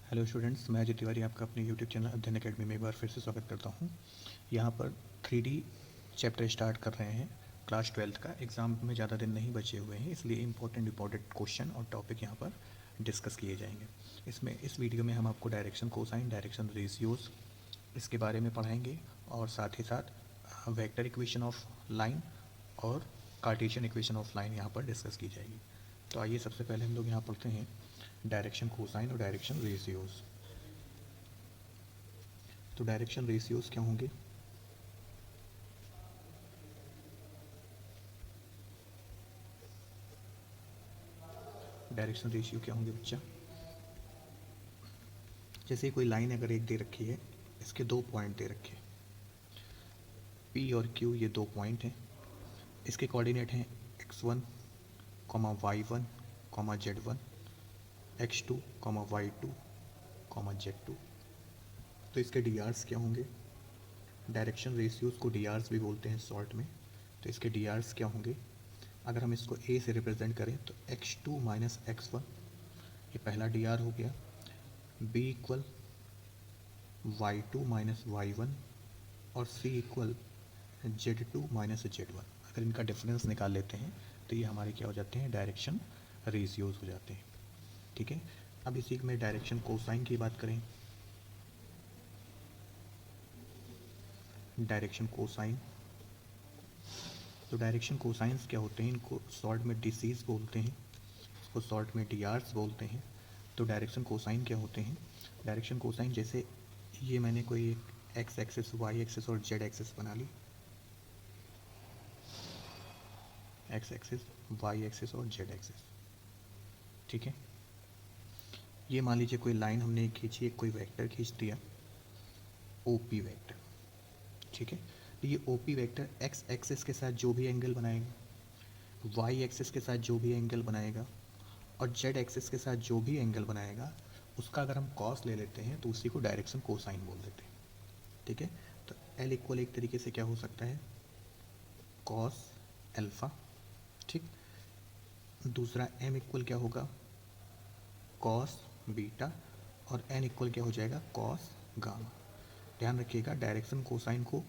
Hello students, मैं अजय तिवारी आपका अपने यूट्यूब चैनल अध्ययन अकेडमी में एक बार फिर से स्वागत करता हूं। यहां पर 3D चैप्टर स्टार्ट कर रहे हैं। क्लास 12th का एग्ज़ाम में ज़्यादा दिन नहीं बचे हुए हैं, इसलिए इम्पोर्टेंट क्वेश्चन और टॉपिक यहां पर डिस्कस किए जाएंगे। इस वीडियो में हम आपको डायरेक्शन कोसाइन, डायरेक्शन रेशियोज़ इसके बारे में पढ़ाएंगे और साथ ही साथ वेक्टर इक्वेशन ऑफ लाइन और कार्टेशियन इक्वेशन ऑफ लाइन यहाँ पर डिस्कस की जाएगी। तो आइए सबसे पहले हम लोग यहाँ पढ़ते हैं डायरेक्शन कोसाइन और डायरेक्शन रेशियोज़। तो डायरेक्शन रेशियोज़ क्या होंगे? डायरेक्शन रेशियो क्या होंगे बच्चा? जैसे कोई लाइन अगर एक दे रखी है, इसके दो पॉइंट दे रखे हैं, P और Q, ये दो पॉइंट हैं। इसके कोऑर्डिनेट हैं x1, y1, z1, x2, y2, z2। तो इसके drs क्या होंगे? डायरेक्शन रेशियोज़ को drs भी बोलते हैं शॉर्ट में। तो इसके drs क्या होंगे? अगर हम इसको a से रिप्रेजेंट करें तो x2 माइनस x1, ये पहला dr हो गया। b equal y2 minus y1 और c equal z2 minus z1। अगर इनका डिफरेंस निकाल लेते हैं तो ये हमारे क्या हो जाते हैं? डायरेक्शन रेशियोज़ हो जाते हैं। ठीक है, अब इसी में डायरेक्शन कोसाइन की बात करें। डायरेक्शन कोसाइन, तो डायरेक्शन कोसाइंस क्या होते हैं? इनको शॉर्ट में डिसीज बोलते हैं, इसको शॉर्ट में डीआर्स बोलते हैं। तो डायरेक्शन कोसाइन क्या होते हैं? डायरेक्शन कोसाइन, जैसे ये मैंने कोई एक एक्स एक्सिस, वाई एक्सिस और जेड एक्सिस बना ली, एक्स एक्सिस, वाई एक्सिस और जेड एक्सिस। ठीक है, ये मान लीजिए कोई लाइन हमने खींची, एक कोई वेक्टर खींच दिया, ओपी वेक्टर। ठीक है, तो ये ओपी वेक्टर एक्स एक्सिस के साथ जो भी एंगल बनाएगा, वाई एक्सिस के साथ जो भी एंगल बनाएगा और जेड एक्सिस के साथ जो भी एंगल बनाएगा, उसका अगर हम कॉस ले लेते हैं तो उसी को डायरेक्शन कोसाइन बोल देते हैं। ठीक है, तो एल इक्वल एक तरीके से क्या हो सकता है? Cos alpha. ठीक, दूसरा एम इक्वल क्या होगा? Cos beta. और एन इक्वल क्या हो जाएगा? Cos gamma. ध्यान रखिएगा, डायरेक्शन कोसाइन को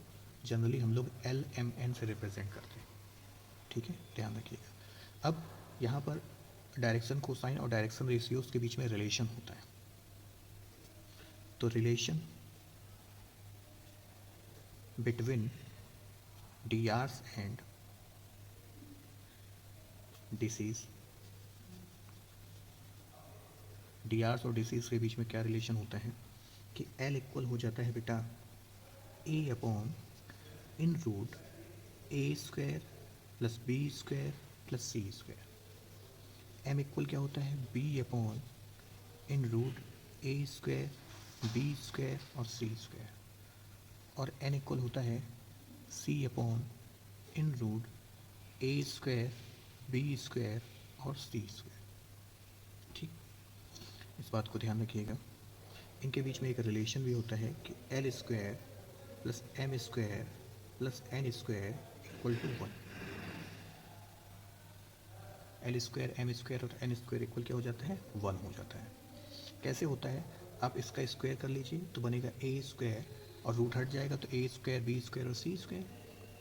जनरली हम लोग एल एम एन से रिप्रेजेंट करते हैं। ठीक है, ध्यान रखिएगा। अब यहाँ पर डायरेक्शन कोसाइन और डायरेक्शन रेशियोज़ के बीच में रिलेशन होता है। तो रिलेशन बिटवीन डीआर्स एंड डिसीज, डीआर्स और डिसीज के बीच में क्या रिलेशन होता है कि एल इक्वल हो जाता है बेटा A upon in root A square plus B square plus C square. M equal क्या होता है? B upon in root A square, B square और सी स्क्वायर। और एन इक्वल होता है C upon in root A square, B square और C square. ठीक, इस बात को ध्यान रखिएगा। इनके बीच में एक रिलेशन भी होता है कि L square plus M square plus N square equal to 1। L square, M square और एन स्क्वायर इक्वल क्या हो जाता है? 1 हो जाता है। कैसे होता है? आप इसका स्क्वायर कर लीजिए तो बनेगा ए स्क्वायर और रूट हट जाएगा तो ए स्क्वायर, बी स्क्वायर और सी स्क्वायर।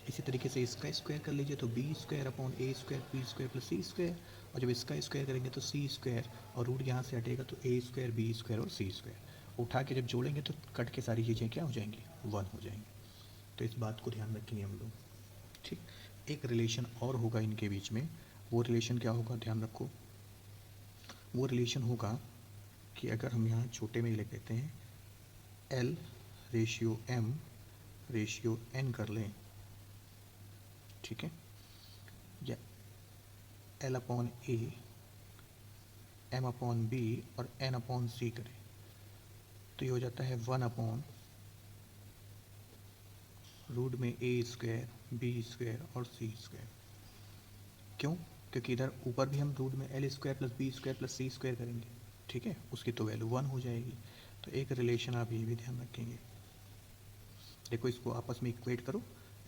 इसी तरीके से इसका स्क्वायर कर लीजिए तो B square upon A square, B square plus C square. और जब इसका स्क्वायर करेंगे तो सी स्क्वायर और रूट यहाँ से हटेगा तो ए स्क्वायर, बी स्क्वायर और सी स्क्वायर। उठा के जब जोड़ेंगे तो कट के सारी चीज़ें क्या हो जाएंगी? 1 हो जाएंगी। तो इस बात को ध्यान रखेंगे हम लोग। ठीक, एक रिलेशन और होगा इनके बीच में। वो रिलेशन क्या होगा? ध्यान रखो। वो रिलेशन होगा कि अगर हम यहाँ छोटे में ही लिख देते हैं L ratio M ratio N कर लें, ठीक है, या L upon A, M upon B और एन अपॉन सी करें तो ये हो जाता है 1 अपॉन रूट में ए स्क्वायर, बी स्क्वायर और सी स्क्वायर। क्यों? क्योंकि इधर ऊपर भी हम रूट में L square plus B square plus C square करेंगे। ठीक है, उसकी तो वैल्यू 1 हो जाएगी। तो एक रिलेशन आप ये भी ध्यान रखेंगे। देखो, इसको आपस में इक्वेट करो,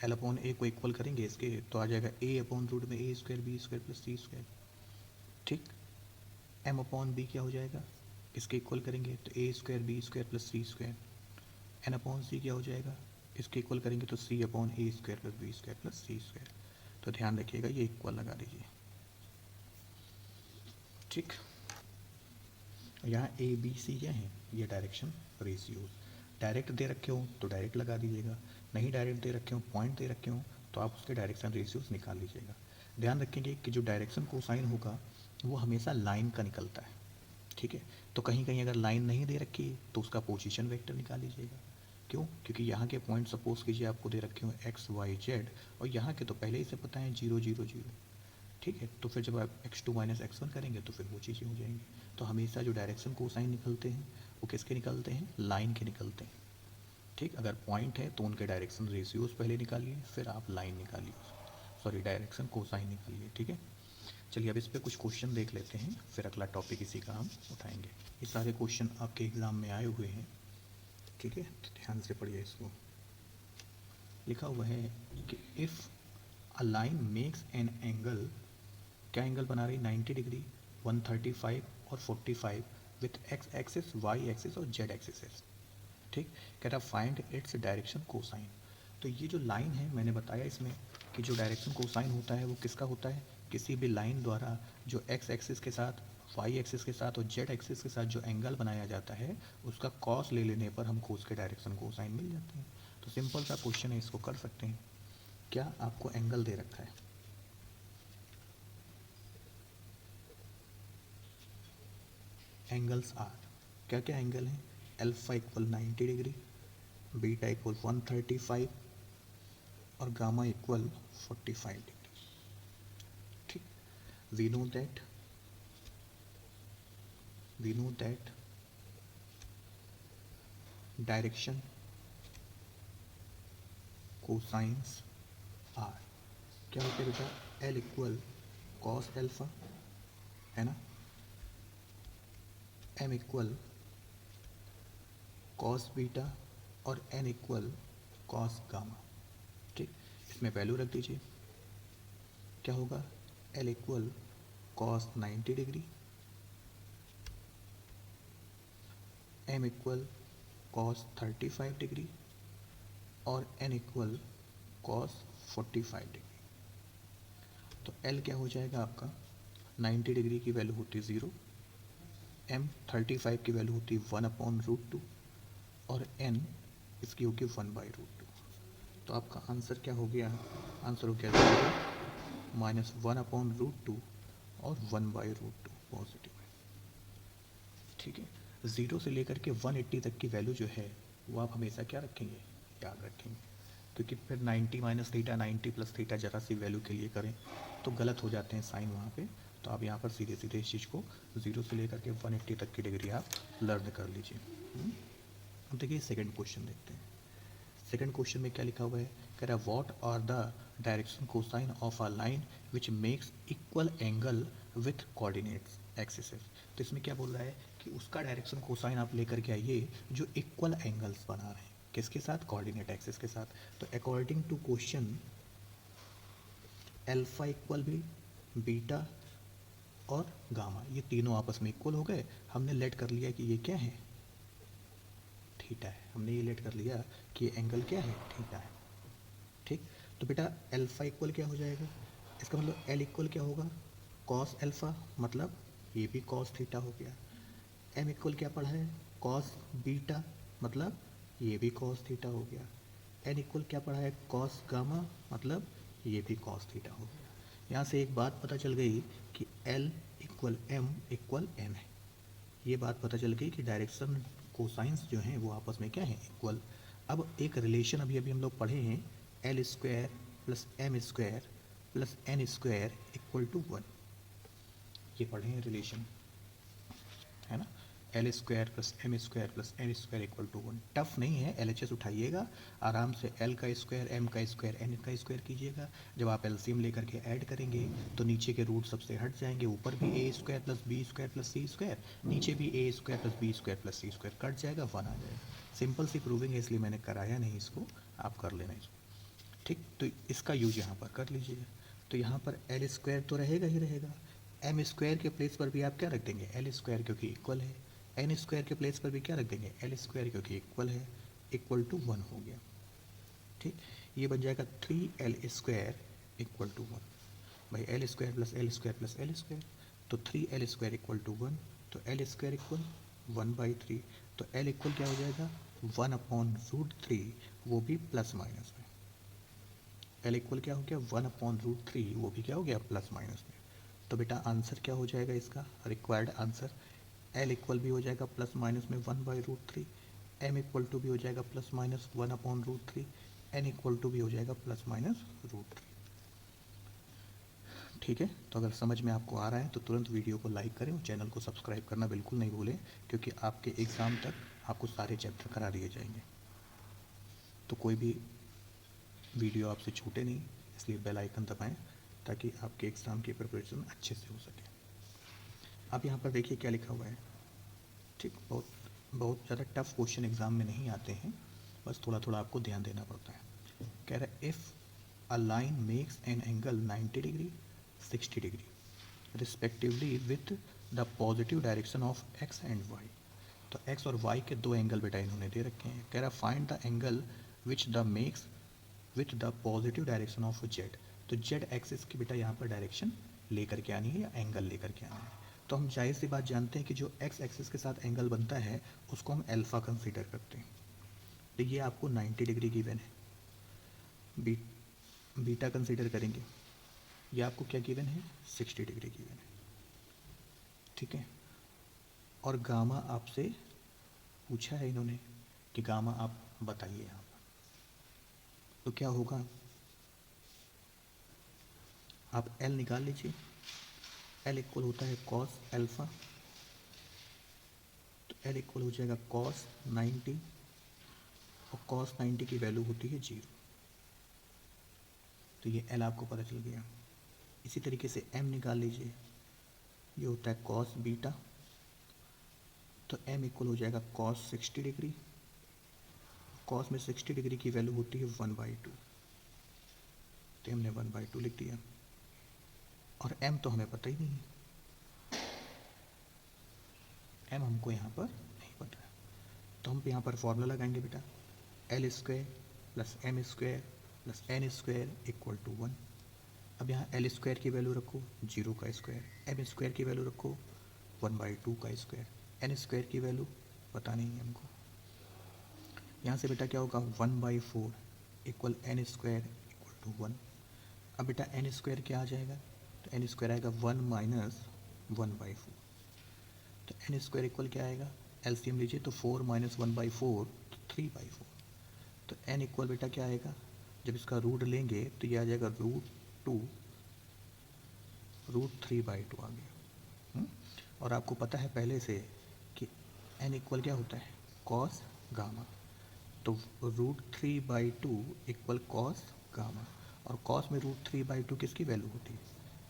एल अपॉन ए को इक्वल करेंगे इसके तो आ जाएगा ए अपॉन रूट में A square, B square plus C square. ठीक, एम अपॉन बी क्या हो जाएगा? इसके इक्वल करेंगे तो A square B square plus C square, N upon C क्या हो जाएगा, इसके इक्वल करेंगे तो C upon A square plus B square plus C square. तो ध्यान रखिएगा ये इक्वल लगा दीजिए, ठीक। यहाँ ए बी सी क्या है, ये डायरेक्शन रेशियोज। डायरेक्ट दे रखे हो तो डायरेक्ट लगा दीजिएगा, नहीं डायरेक्ट दे रखे हो, पॉइंट दे रखे हो तो आप उसके डायरेक्शन रेशियोज निकाल लीजिएगा। ध्यान रखेंगे कि जो डायरेक्शन कोसाइन होगा वो हमेशा लाइन का निकलता है, ठीक है। तो कहीं कहीं अगर लाइन नहीं दे रखी है तो उसका पोजीशन वेक्टर निकाल लीजिएगा। क्यों, क्योंकि यहाँ के पॉइंट सपोज कीजिए आपको दे रखे हो एक्स वाई जेड, और यहाँ के तो पहले ही से पता है 0 0 0, ठीक है। तो फिर जब आप x2 माइनस x1 करेंगे तो फिर वो चीज़ें हो जाएंगी। तो हमेशा जो डायरेक्शन कोसाइन निकलते हैं वो किसके निकलते हैं, लाइन के निकलते हैं, ठीक। अगर पॉइंट है तो उनके डायरेक्शन रेशियोज पहले निकालिए, फिर आप लाइन निकालिए, सॉरी डायरेक्शन कोसाइन निकालिए, ठीक है। चलिए अब इस पर कुछ क्वेश्चन देख लेते हैं, फिर अगला टॉपिक इसी का हम उठाएंगे। ये सारे क्वेश्चन आपके एग्ज़ाम में आए हुए हैं, ठीक है, तो ध्यान से पढ़िए इसको। लिखा हुआ है कि if a line makes an angle, क्या एंगल बना रही, 90 डिग्री, 135 और 45 with X axis, Y axis और जेड एक्सिस, ठीक। कह रहा फाइंड इट्स डायरेक्शन कोसाइन। तो ये जो लाइन है मैंने बताया इसमें कि जो डायरेक्शन कोसाइन होता है वो किसका होता है, किसी भी लाइन द्वारा जो एक्स एक्सिस के साथ, वाई एक्सिस के साथ और जेड एक्सिस के साथ जो एंगल बनाया जाता है उसका कॉस ले लेने पर हमको उसके डायरेक्शन कोसाइन मिल जाते हैं। तो सिंपल सा क्वेश्चन है, इसको कर सकते हैं। क्या आपको एंगल दे रखा है, एंगल्स आर, क्या क्या एंगल हैं, alpha equal 90 degree, beta equal 135 और गामा इक्वल 45 डिग्री, ठीक। We know that direction cosines are क्या होते हैं बेटा, एल इक्वल कॉस एल्फा, है ना, एम इक्वल कॉस बीटा और एन इक्वल कॉस गामा, ठीक। इसमें वैल्यू रख दीजिए, क्या होगा, L equal cos 90 degree, M equal cos 35 degree और एन इक्वल कॉस 45 डिग्री। तो एल क्या हो जाएगा आपका, 90 डिग्री की वैल्यू होती 0, एम 35 की वैल्यू होती 1/√2 और एन इसकी होगी 1/√2। तो आपका आंसर क्या हो गया, आंसर हो गया 0 माइनस 1/√2 और 1/√2 पॉजिटिव है, ठीक है। 0 से लेकर के 180 तक की वैल्यू जो है वो आप हमेशा क्या रखेंगे, याद रखेंगे, क्योंकि फिर 90 माइनस थीटा, 90 प्लस थीटा जरा सी वैल्यू के लिए करें तो गलत हो जाते हैं साइन वहाँ पे। तो आप यहाँ पर सीधे सीधे इस चीज़ को 0 से लेकर के 180 तक की डिग्री आप लर्न कर लीजिए। अब देखिए सेकंड क्वेश्चन देखते हैं। सेकंड क्वेश्चन में क्या लिखा हुआ है, कह रहा है what are the direction cosine of a line which makes equal angle with coordinates axis. तो इसमें क्या बोल रहा है कि उसका डायरेक्शन कोसाइन आप लेकर के आइए जो इक्वल एंगल्स बना रहे हैं, किसके साथ, कोऑर्डिनेट एक्सिस के साथ। तो according to question alpha equal भी बीटा और गामा, ये तीनों आपस में इक्वल हो गए। हमने लेट कर लिया कि ये क्या है, थीटा है, हमने ये लेट कर लिया कि ये एंगल क्या है, थीटा है, ठीक। तो बेटा अल्फा इक्वल क्या हो जाएगा, इसका मतलब एल इक्वल क्या होगा, कॉस अल्फा, मतलब ये भी कॉस थीटा हो गया। एम इक्वल क्या पढ़ा है, कॉस बीटा, मतलब ये भी कॉस थीटा हो गया। एन इक्वल क्या पढ़ा है, कॉस गामा, मतलब ये भी कॉस थीटा हो गया। यहाँ से एक बात पता चल गई कि L equal M equal N है। ये बात पता चल गई कि डायरेक्शन कोसाइंस जो हैं वो आपस में क्या है, इक्वल। अब एक रिलेशन अभी अभी हम लोग पढ़े हैं, L square plus M square plus N square equal to 1, ये पढ़े हैं रिलेशन, है ना, L square plus M square plus N square equal to 1। Tough नहीं है, LHS उठाइएगा आराम से, एल का स्क्वायर, एम का स्क्वायर, एन का स्क्वायर कीजिएगा। जब आप एलसीएम लेकर के ऐड करेंगे तो नीचे के रूट सबसे हट जाएंगे, ऊपर भी A square plus B square plus C square, नीचे भी A square plus B square plus C square cut जाएगा, 1 आ जाएगा। सिंपल सी प्रूविंग है इसलिए मैंने कराया नहीं इसको, आप कर लेना इसको, ठीक। तो इसका यूज यहाँ पर कर लीजिएगा। तो यहाँ पर एल स्क्वायर तो रहेगा ही रहेगा, एम स्क्वायर के प्लेस पर भी आप क्या रख देंगे, एल स्क्वायर, क्योंकि इक्वल है। एन स्क्वायर के प्लेस पर भी क्या रख देंगे, एल स्क्वायर, क्योंकि इक्वल है, इक्वल टू 1 हो गया। ठीक, ये बन जाएगा 3l स्क्वायर इक्वल टू 1। भाई L square plus L square plus L square, तो 3l स्क्वायर इक्वल टू 1, तो एल स्क्वायर इक्वल 1/3, तो एल इक्वल क्या हो जाएगा 1/√3, वो भी प्लस माइनस में। एल इक्वल क्या हो गया 1/√3, वो भी क्या हो गया प्लस माइनस में। तो बेटा आंसर क्या हो जाएगा इसका, रिक्वायर्ड आंसर, एल इक्वल भी हो जाएगा प्लस माइनस में 1/√3, एम इक्वल टू भी हो जाएगा plus minus 1/√3, N equal to भी हो जाएगा प्लस माइनस √3। ठीक है, तो अगर समझ में आपको आ रहा है तो तुरंत वीडियो को लाइक करें और चैनल को सब्सक्राइब करना बिल्कुल नहीं भूलें, क्योंकि आपके एग्ज़ाम तक आपको सारे चैप्टर करा दिए जाएंगे। तो कोई भी वीडियो आपसे छूटे नहीं, इसलिए बेल आइकन दबाएं ताकि आपके एग्ज़ाम की प्रिपरेशन अच्छे से हो सके। अब यहाँ पर देखिए क्या लिखा हुआ है। ठीक, बहुत ज़्यादा टफ क्वेश्चन एग्ज़ाम में नहीं आते हैं, बस थोड़ा थोड़ा आपको ध्यान देना पड़ता है। कह रहा है if a line makes an angle 90 degree 60 degree respectively with the positive direction of X and Y. तो एक्स और वाई के दो एंगल बेटा इन्होंने दे रखे हैं। कह रहा find the angle which the makes with the positive direction of Z. तो जेड एक्सिस की बेटा यहाँ पर डायरेक्शन लेकर के आनी है या एंगल लेकर के आना है। तो हम जाहिर सी बात जानते हैं कि जो एक्स एक्सिस के साथ एंगल बनता है उसको हम अल्फ़ा कंसीडर करते हैं। तो ये आपको 90 डिग्री गिवन है, बीटा कंसीडर करेंगे, ये आपको क्या गिवन है 60 डिग्री गिवन है। ठीक है, और गामा आपसे पूछा है इन्होंने कि गामा आप बताइए यहाँ पर, तो क्या होगा, आप एल निकाल लीजिए, एल इक्वल होता है कॉस अल्फ़ा, तो एल इक्वल हो जाएगा कॉस 90, और कॉस 90 की वैल्यू होती है 0, तो ये एल आपको पता चल गया। इसी तरीके से एम निकाल लीजिए, ये होता है कॉस बीटा, तो एम इक्वल हो जाएगा कॉस 60 डिग्री, कॉस में 60 डिग्री की वैल्यू होती है 1/2, तो हमने 1/2 लिख दिया। और एम तो हमें पता ही नहीं है, एम हमको यहाँ पर नहीं पता है, तो हम यहाँ पर फॉर्मूला लगाएंगे बेटा, L square plus M square plus N square equal to 1। अब यहाँ एल स्क्वायर की वैल्यू रखो 0 का स्क्वायर, एम स्क्वायर की वैल्यू रखो 1/2 का स्क्वायर, एन स्क्वायर की वैल्यू पता नहीं है हमको। यहाँ से बेटा क्या होगा 1/4 equal N square equal to 1। अब बेटा एन स्क्वायर क्या आ जाएगा, तो एन स्क्वायर आएगा 1 माइनस 1/4, तो एन स्क्वायर इक्वल क्या आएगा, एलसीएम लीजिए तो 4 माइनस 1/4 तो 3/4, तो एन इक्वल बेटा क्या आएगा, जब इसका रूट लेंगे तो ये आ जाएगा √3/2 आ गया। और आपको पता है पहले से कि एन इक्वल क्या होता है कॉस गामा, तो √3/2 इक्वल कॉस गामा, और कॉस में √3/2 किसकी वैल्यू होती है,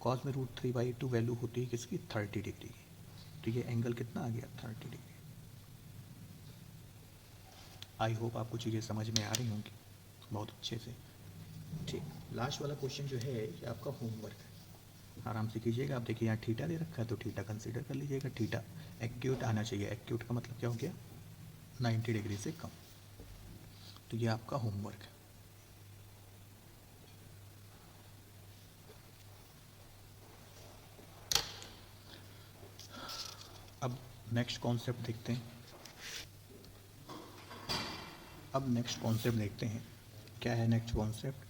कॉस में √3/2 वैल्यू होती है किसकी 30 डिग्री की, तो ये एंगल कितना आ गया 30 डिग्री। आई होप आपको चीज़ें समझ में आ रही होंगी बहुत अच्छे से। ठीक, लास्ट वाला क्वेश्चन जो है ये आपका होमवर्क है, आराम से कीजिएगा। आप देखिए यहाँ थीटा दे रखा है तो थीटा कंसीडर कर लीजिएगा, थीटा एक्यूट आना चाहिए, एक्यूट का मतलब क्या हो गया 90 डिग्री से कम, तो ये आपका होमवर्क है। अब नेक्स्ट कॉन्सेप्ट देखते हैं, अब नेक्स्ट कॉन्सेप्ट देखते हैं क्या है नेक्स्ट कॉन्सेप्ट।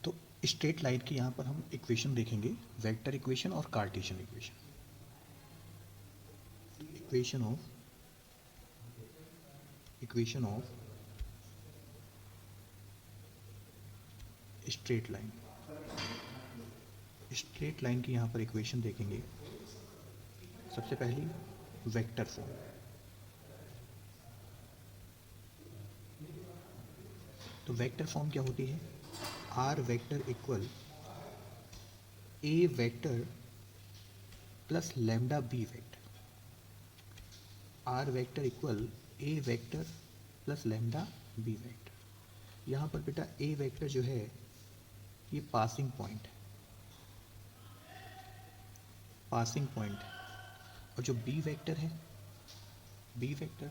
तो स्ट्रेट लाइन की यहाँ पर हम इक्वेशन देखेंगे, वेक्टर इक्वेशन और Cartesian equation. Equation of straight line, straight line की यहाँ पर इक्वेशन देखेंगे। सबसे पहली वेक्टर फॉर्म, तो वेक्टर फॉर्म क्या होती है, R vector equal A vector plus lambda B vector, R vector equal A vector plus lambda B vector. यहाँ पर बेटा ए वेक्टर जो है ये पासिंग पॉइंट है, पासिंग पॉइंट है, और जो बी वेक्टर है बी वेक्टर,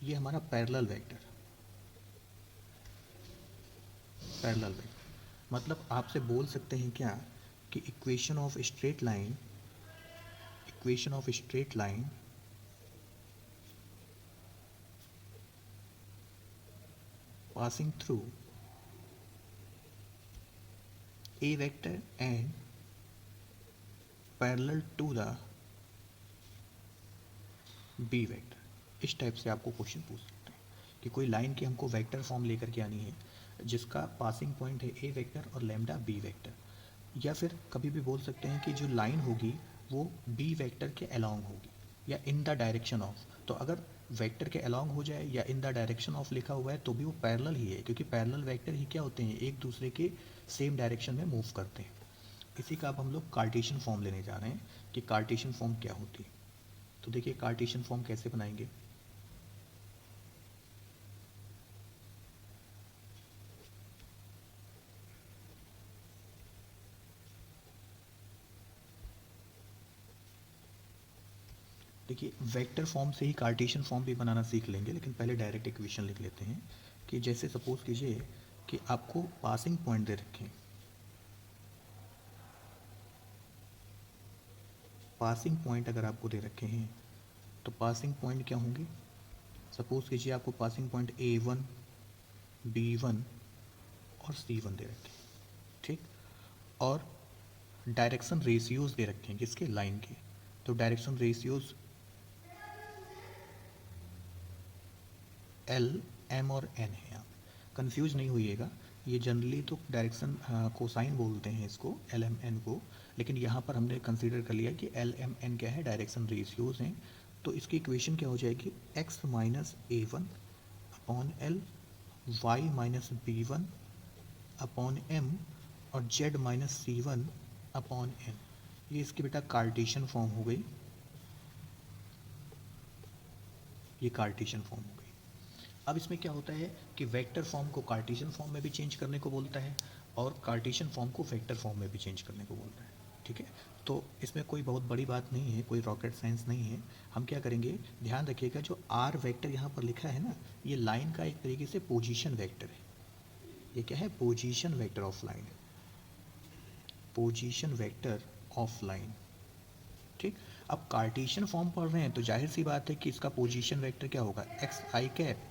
ये हमारा पैरेलल वेक्टर, पैरेलल वेक्टर मतलब आपसे बोल सकते हैं क्या कि equation of straight line, equation of straight line passing through a vector and parallel to the b vector, इस टाइप से आपको क्वेश्चन पूछ सकते हैं कि कोई लाइन की हमको वेक्टर फॉर्म लेकर के आनी है जिसका पासिंग पॉइंट है ए वेक्टर और लैम्डा बी वेक्टर, या फिर कभी भी बोल सकते हैं कि जो लाइन होगी वो बी वेक्टर के अलोंग होगी या इन द डायरेक्शन ऑफ। तो अगर वेक्टर के अलोंग हो जाए या इन द डायरेक्शन ऑफ लिखा हुआ है तो भी वो पैरेलल ही है, क्योंकि पैरेलल वेक्टर ही क्या होते हैं, एक दूसरे के सेम डायरेक्शन में मूव करते हैं। इसी का अब हम लोग कार्टेशियन फॉर्म लेने जा रहे हैं कि कार्टेशियन फॉर्म क्या होती है। तो देखिए कार्टेशियन फॉर्म कैसे बनाएंगे। देखिए वेक्टर फॉर्म से ही कार्टेशियन फॉर्म भी बनाना सीख लेंगे, लेकिन पहले डायरेक्ट इक्वेशन लिख लेते हैं कि जैसे सपोज कीजिए कि आपको पासिंग पॉइंट दे रखें, पासिंग पॉइंट अगर आपको दे रखे हैं तो पासिंग पॉइंट क्या होंगे। सपोज कीजिए आपको पासिंग पॉइंट A1, B1 और C1 दे रखे हैं, ठीक। और डायरेक्शन रेशियोज दे रखे हैं किसके, लाइन के। तो डायरेक्शन रेशियोज L, M और N है। यहाँ कंफ्यूज नहीं होइएगा, ये जनरली तो डायरेक्शन कोसाइन बोलते हैं इसको, LMN को, लेकिन यहाँ पर हमने कंसीडर कर लिया कि LMN क्या है, डायरेक्शन रेशियोज हैं। तो इसकी इक्वेशन क्या हो जाएगी, x minus A1 upon L, y minus B1 upon M और z minus C1 upon N। ये इसकी बेटा कार्टेशियन फॉर्म हो गई, ये कार्टेशियन फॉर्म हो गई। अब इसमें क्या होता है कि वेक्टर फॉर्म को कार्टेशियन फॉर्म में भी चेंज करने को बोलता है और कार्टेशियन फॉर्म को वेक्टर फॉर्म में भी चेंज करने को बोलता है, ठीक है। तो इसमें कोई बहुत बड़ी बात नहीं है, कोई रॉकेट साइंस नहीं है। हम क्या करेंगे, ध्यान रखिएगा जो आर वेक्टर यहाँ पर लिखा है ना, ये लाइन का एक तरीके से पोजीशन वेक्टर है। ये क्या है, position vector of line, position vector of line, ठीक। अब कार्टेशियन फॉर्म पढ़ रहे हैं तो जाहिर सी बात है कि इसका पोजीशन वेक्टर क्या होगा, x I cap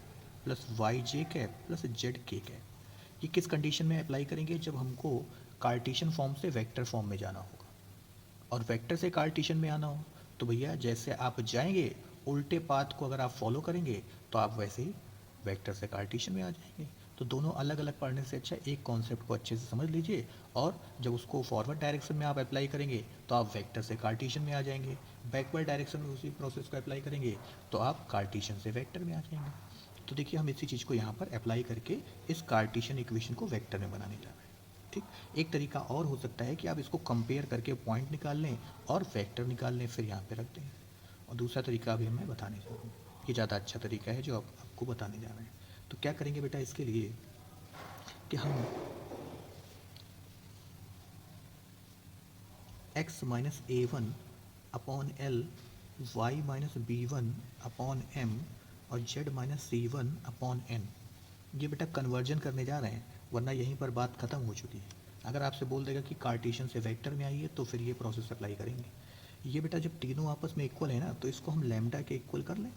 plus Y J cap plus Z K cap. ये किस कंडीशन में अप्लाई करेंगे, जब हमको कार्टेशियन फॉर्म से वेक्टर फॉर्म में जाना होगा। और वेक्टर से कार्टेशियन में आना हो तो भैया जैसे आप जाएंगे उल्टे पाथ को अगर आप फॉलो करेंगे तो आप वैसे ही वेक्टर से कार्टेशियन में आ जाएंगे। तो दोनों अलग अलग पढ़ने से अच्छा एक कॉन्सेप्ट को अच्छे से समझ लीजिए, और जब उसको फॉरवर्ड डायरेक्शन में आप अप्लाई करेंगे तो आप वेक्टर से कार्टेशियन में आ जाएंगे, बैकवर्ड डायरेक्शन में उसी प्रोसेस को अप्लाई करेंगे तो आप कार्टेशियन से वेक्टर में आ जाएंगे। तो देखिए हम इसी चीज़ को यहाँ पर अप्लाई करके इस कार्टेशियन इक्वेशन को वेक्टर में बनाने जा रहे हैं, ठीक। एक तरीका और हो सकता है कि आप इसको कंपेयर करके पॉइंट निकाल लें और वेक्टर निकाल लें, फिर यहाँ पे रख दें। और दूसरा तरीका अभी मैं बताने जा रहा हूँ, ये ज़्यादा अच्छा तरीका है जो आपको बताने जा रहे हैं। तो क्या करेंगे बेटा इसके लिए कि हम x minus A1 upon L, y minus B1 upon M और z minus C1 upon N, ये बेटा कन्वर्जन करने जा रहे हैं, वरना यहीं पर बात ख़त्म हो चुकी है। अगर आपसे बोल देगा कि कार्टेशियन से वेक्टर में आइए तो फिर ये प्रोसेस अप्लाई करेंगे। ये बेटा जब तीनों आपस में इक्वल है ना तो इसको हम लैम्डा के इक्वल कर लें,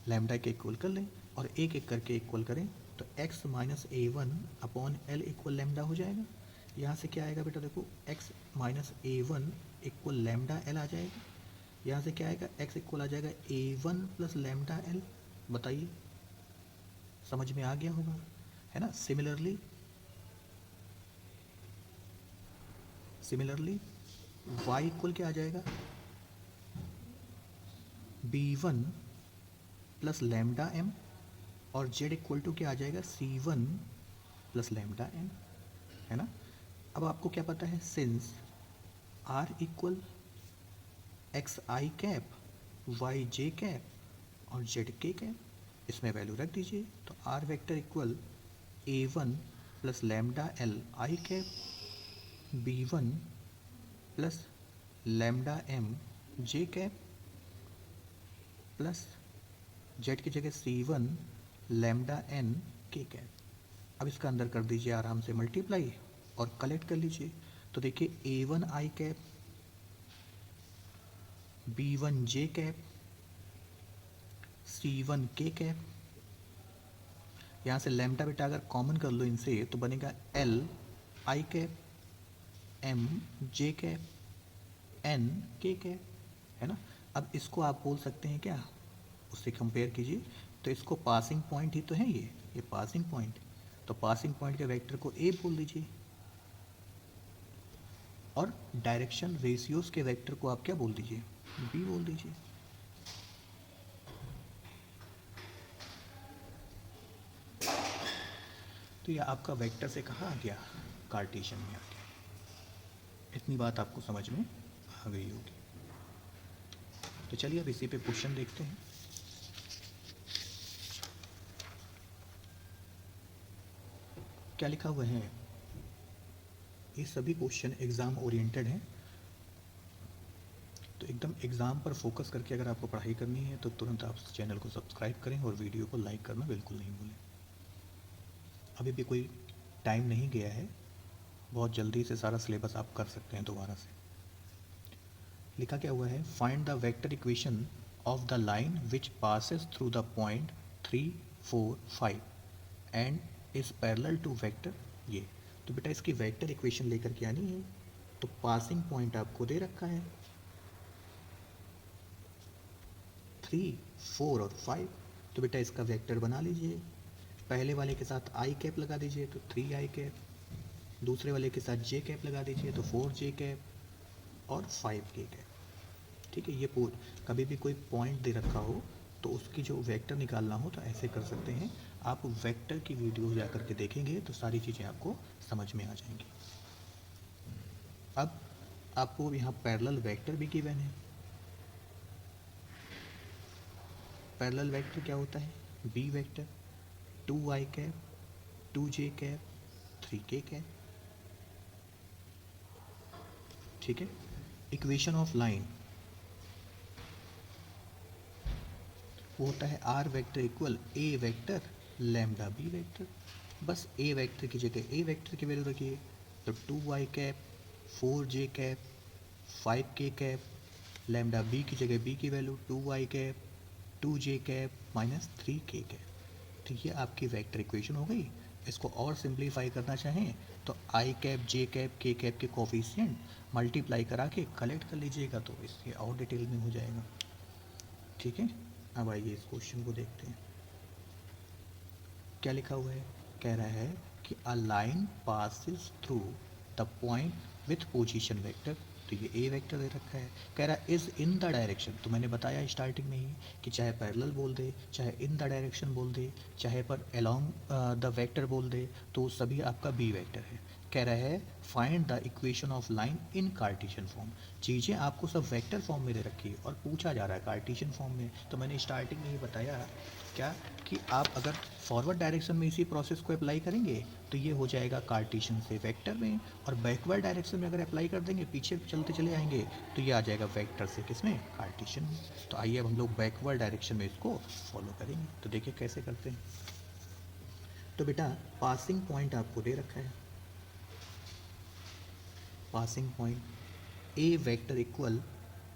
लैम्डा के इक्वल कर लें और एक एक करके इक्वल करें तो x minus A1 upon L equal lambda हो जाएगा। यहाँ से क्या आएगा बेटा, देखो x minus A1 equal lambda L आ जाएगा। यहाँ से क्या आएगा, x इक्वल आ जाएगा A1 प्लस लैम्डा L। बताइए समझ में आ गया होगा, है ना। सिमिलरली y इक्वल क्या आ जाएगा, B1 प्लस लैम्डा M और z इक्वल टू क्या आ जाएगा, C1 प्लस लैम्डा N, है ना। अब आपको क्या पता है, since R equal X I cap, Y J cap और जेड के कैप, इसमें वैल्यू रख दीजिए। तो R vector equal A1 plus lambda L I cap, B1 plus lambda M J cap plus Z की जगह C1 लैम्डा n के cap. अब इसका अंदर कर दीजिए आराम से मल्टीप्लाई और कलेक्ट कर लीजिए। तो देखिए A1 आई कैप, B1 जे कैप, C1 के कैप। यहाँ से लैम्डा बेटा अगर कॉमन कर लो इनसे तो बनेगा L I cap, M J cap, N के कैप, है ना। अब इसको आप बोल सकते हैं क्या, उससे कंपेयर कीजिए। तो इसको पासिंग पॉइंट ही तो है ये पासिंग पॉइंट। तो पासिंग पॉइंट के वेक्टर को A बोल दीजिए और डायरेक्शन रेशियोज के वेक्टर को आप क्या बोल दीजिए, B बोल दीजिए। तो यह आपका वेक्टर से कहाँ आ गया, कार्टेशियन में आ गया। इतनी बात आपको समझ में आ गई होगी। तो चलिए अब इसी पे क्वेश्चन देखते हैं। क्या लिखा हुआ है, ये सभी क्वेश्चन एग्ज़ाम ओरिएंटेड हैं। तो एकदम एग्ज़ाम पर फोकस करके अगर आपको पढ़ाई करनी है तो तुरंत आप चैनल को सब्सक्राइब करें और वीडियो को लाइक करना बिल्कुल नहीं भूलें। अभी भी कोई टाइम नहीं गया है, बहुत जल्दी से सारा सिलेबस आप कर सकते हैं दोबारा से। लिखा क्या हुआ है, find the vector equation of the line which passes through the point 3, 4, 5 and is parallel to vector ये। तो बेटा इसकी वेक्टर इक्वेशन लेकर के आनी है। तो पासिंग पॉइंट आपको दे रखा है 3, 4 और 5। तो बेटा इसका वेक्टर बना लीजिए। पहले वाले के साथ आई कैप लगा दीजिए तो 3 आई कैप, दूसरे वाले के साथ जे कैप लगा दीजिए तो 4 जे कैप और 5 के कैप। ठीक है, ये कभी भी कोई पॉइंट दे रखा हो तो उसकी जो वेक्टर निकालना हो तो ऐसे कर सकते हैं। आप वेक्टर की वीडियो जा करके देखेंगे तो सारी चीज़ें आपको समझ में आ जाएंगी। अब आपको यहाँ पैरेलल वेक्टर भी गिवन है। पैरेलल वेक्टर क्या होता है, बी वेक्टर 2 आई कैप, 2 जे कैप, 3 के कैप। ठीक है, इक्वेशन ऑफ लाइन वो होता है R vector equal A vector lambda B vector. बस ए वेक्टर की जगह ए वेक्टर की वैल्यू रखिए। तो 2 आई कैप, 4 जे कैप, 5 के कैप, लैम्डा बी की जगह बी की वैल्यू 2 आई कैप, 2 जे कैप माइनस 3 के कैप। तो ये आपकी वेक्टर इक्वेशन हो गई। इसको और सिंप्लीफाई करना चाहें तो आई कैप, जे कैप, के कैप के कोफिशिएंट मल्टीप्लाई करा के कलेक्ट कर लीजिएगा तो इससे और डिटेल में हो जाएगा। ठीक है, अब आइए इस क्वेश्चन को देखते हैं। क्या लिखा हुआ है, कह रहा है कि a line passes through the point with position vector. तो ये ए वेक्टर दे रखा है, कह रहा है इज इन द डायरेक्शन। तो मैंने बताया स्टार्टिंग में ही कि चाहे पैरेलल बोल दे, चाहे इन द डायरेक्शन बोल दे, चाहे पर अलोंग द वेक्टर बोल दे, तो सभी आपका बी वेक्टर है। कह रहा है find the equation of line in Cartesian form. चीज़ें आपको सब वेक्टर फॉर्म में दे रखी है और पूछा जा रहा है कार्टेशियन फॉर्म में। तो मैंने स्टार्टिंग में ही बताया क्या कि आप अगर फॉरवर्ड डायरेक्शन में इसी प्रोसेस को अप्लाई करेंगे तो ये हो जाएगा कार्टेशियन से वेक्टर में, और बैकवर्ड डायरेक्शन में अगर अप्लाई कर देंगे, पीछे चलते चले आएंगे तो ये आ जाएगा वेक्टर से किसमें, कार्टेशियन में। तो आइए अब हम लोग बैकवर्ड डायरेक्शन में इसको फॉलो करेंगे। तो देखिए कैसे करते हैं। तो बेटा पासिंग पॉइंट आपको दे रखा है, passing point A vector equal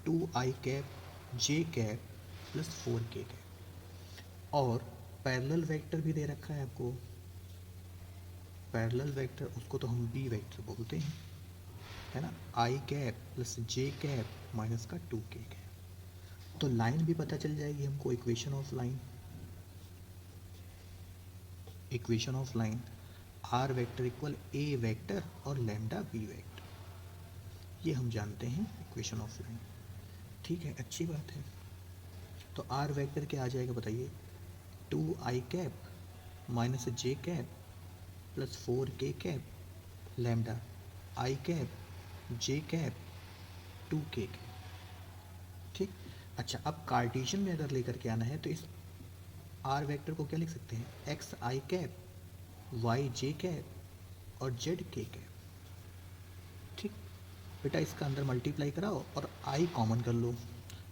2 I cap J cap plus 4 के कैप, और पैरेलल वेक्टर भी दे रखा है आपको। पैरेलल वेक्टर उसको तो हम बी वेक्टर बोलते हैं, है ना। आई कैप प्लस जे कैप माइनस का 2 के कैप। तो लाइन भी पता चल जाएगी हमको, equation of line. Equation of line R vector equal A vector और लैम्डा बी वेक्टर, ये हम जानते हैं इक्वेशन ऑफ लाइन। ठीक है, अच्छी बात है। तो आर वेक्टर क्या आ जाएगा बताइए, 2 आई कैप माइनस जे कैप प्लस 4 के कैप लैम्डा आई कैप जे कैप 2 के कैप। ठीक, अच्छा अब कार्टेशियन में अगर लेकर के आना है तो इस आर वेक्टर को क्या लिख सकते हैं, x I cap, Y J cap और जेड के कैप। ठीक बेटा, इसका अंदर मल्टीप्लाई कराओ और आई कॉमन कर लो।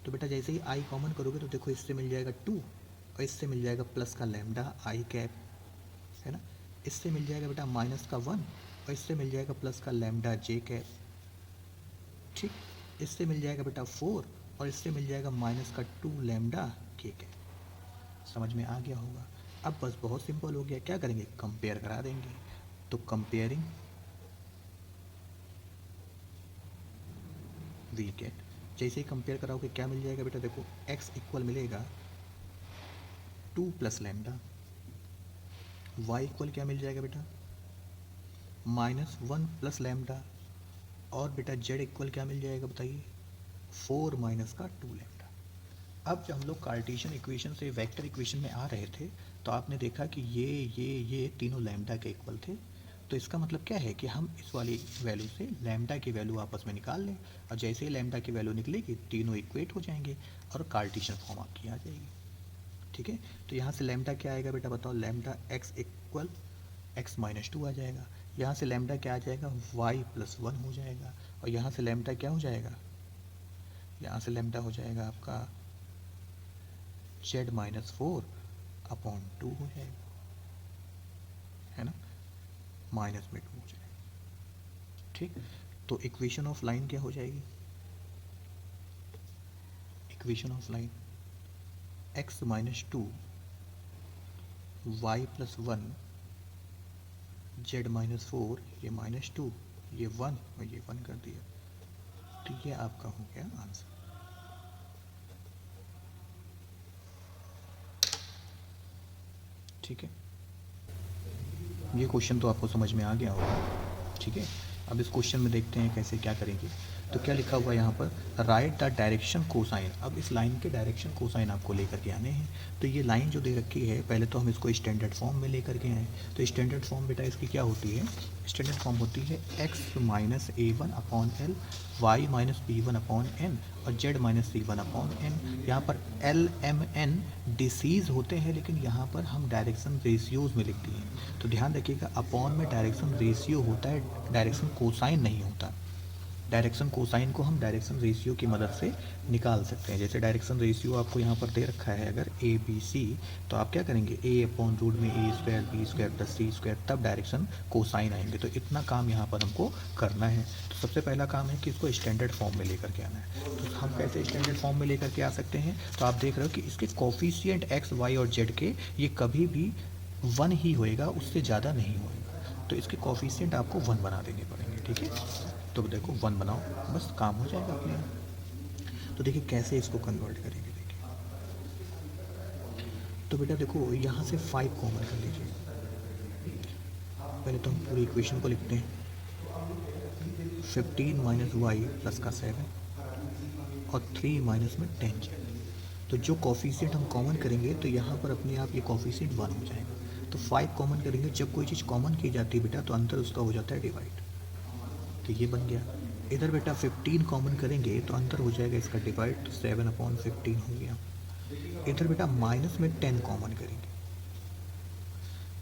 तो बेटा जैसे ही आई कॉमन करोगे तो देखो इससे मिल जाएगा 2 और इससे मिल जाएगा प्लस का लैम्डा आई कैप, है ना। इससे मिल जाएगा बेटा माइनस का 1 और इससे मिल जाएगा प्लस का लैम्डा जे कैप, ठीक। इससे मिल जाएगा बेटा 4 और इससे मिल जाएगा माइनस का 2 लैम्डा के कैप। समझ में आ गया होगा। अब बस बहुत सिंपल हो गया, क्या करेंगे, कंपेयर करा देंगे। तो कंपेयरिंग वी गेट, जैसे ही कंपेयर कराओगे क्या मिल जाएगा बेटा, देखो x इक्वल मिलेगा 2 प्लस लैम्डा, y इक्वल क्या मिल जाएगा बेटा, -1 प्लस लैम्डा, और बेटा z इक्वल क्या मिल जाएगा बताइए, 4 माइनस का 2 लैम्डा। अब जब हम लोग कार्टेशियन इक्वेशन से वेक्टर इक्वेशन में आ रहे थे तो आपने देखा कि ये तीनों लैम्डा के इक्वल थे। तो इसका मतलब क्या है कि हम इस वाली वैल्यू से लैम्डा की वैल्यू आपस में निकाल लें, और जैसे ही लैम्डा की वैल्यू निकलेगी तीनों इक्वेट हो जाएंगे और कार्टेशियन फॉर्म आपकी आ जाएगी, ठीक है। तो यहाँ से लैम्डा क्या आएगा बेटा बताओ, lambda x equal x minus 2 आ जाएगा। यहाँ से लैम्डा क्या आ जाएगा, y प्लस 1 हो जाएगा। और यहाँ से लैम्डा क्या हो जाएगा, यहाँ से लैम्डा हो जाएगा आपका z माइनस 4 अपॉन 2 हो जाएगा, है ना, माइनस में 2 हो जाएगा, ठीक। तो इक्वेशन ऑफ लाइन क्या हो जाएगी, equation of line x minus 2 y plus 1 z minus 4, ये माइनस 2, ये 1 और ये 1 कर दिया, तो ये आपका हो गया आंसर। ठीक है, ये क्वेश्चन तो आपको समझ में आ गया होगा, ठीक है। अब इस क्वेश्चन में देखते हैं कैसे क्या करेंगे। तो क्या लिखा हुआ है यहाँ पर, राइट द डायरेक्शन कोसाइन। अब इस लाइन के डायरेक्शन कोसाइन आपको लेकर के आने हैं। तो ये लाइन जो दे रखी है, पहले तो हम इसको स्टैंडर्ड फॉर्म में लेकर के आए। तो स्टैंडर्ड फॉर्म बेटा इसकी क्या होती है, स्टैंडर्ड फॉर्म होती है x minus a1 upon L, y minus b1 upon N और z minus c1 upon N. यहाँ पर l m n डिसीज होते हैं, लेकिन यहाँ पर हम डायरेक्शन रेशियोज़ में लिख दिए हैं। तो ध्यान रखिएगा, अपॉन में डायरेक्शन रेशियो होता है, डायरेक्शन कोसाइन नहीं होता। डायरेक्शन कोसाइन को हम डायरेक्शन रेशियो की मदद से निकाल सकते हैं। जैसे डायरेक्शन रेशियो आपको यहाँ पर दे रखा है अगर ए बी सी, तो आप क्या करेंगे, ए अपॉन रूट में A square B square plus C square, तब डायरेक्शन कोसाइन आएंगे। तो इतना काम यहाँ पर हमको करना है। तो सबसे पहला काम है कि इसको स्टैंडर्ड फॉर्म में लेकर के आना है। तो हम कैसे स्टैंडर्ड फॉर्म में लेकर के आ सकते हैं, तो आप देख रहे हो कि इसके कोफिशिएंट एक्स वाई और जेड के ये कभी भी 1 ही होएगा, उससे ज़्यादा नहीं होएगा। तो इसके कोफिशिएंट आपको 1 बना देने पड़ेंगे, ठीक है। तो देखो 1 बनाओ, बस काम हो जाएगा अपने आप। तो देखिए कैसे इसको कन्वर्ट करेंगे, देखिए। तो बेटा देखो यहाँ से 5 कॉमन कर लीजिए। पहले तो हम पूरी इक्वेशन को लिखते हैं, 15 माइनस वाई प्लस का 7 और 3 माइनस में 10 z। तो जो कॉफिशिएंट हम कॉमन करेंगे तो यहाँ पर अपने आप ये कॉफिशिएंट 1 हो जाएगा। तो 5 कॉमन करेंगे, जब कोई चीज़ कॉमन की जाती है बेटा तो अंतर उसका हो जाता है डिवाइड। तो ये बन गया। इधर बेटा 15 कॉमन करेंगे तो अंतर हो जाएगा इसका डिवाइड, तो 7 अपॉन 15 हो गया। इधर बेटा माइनस में 10 कॉमन करेंगे,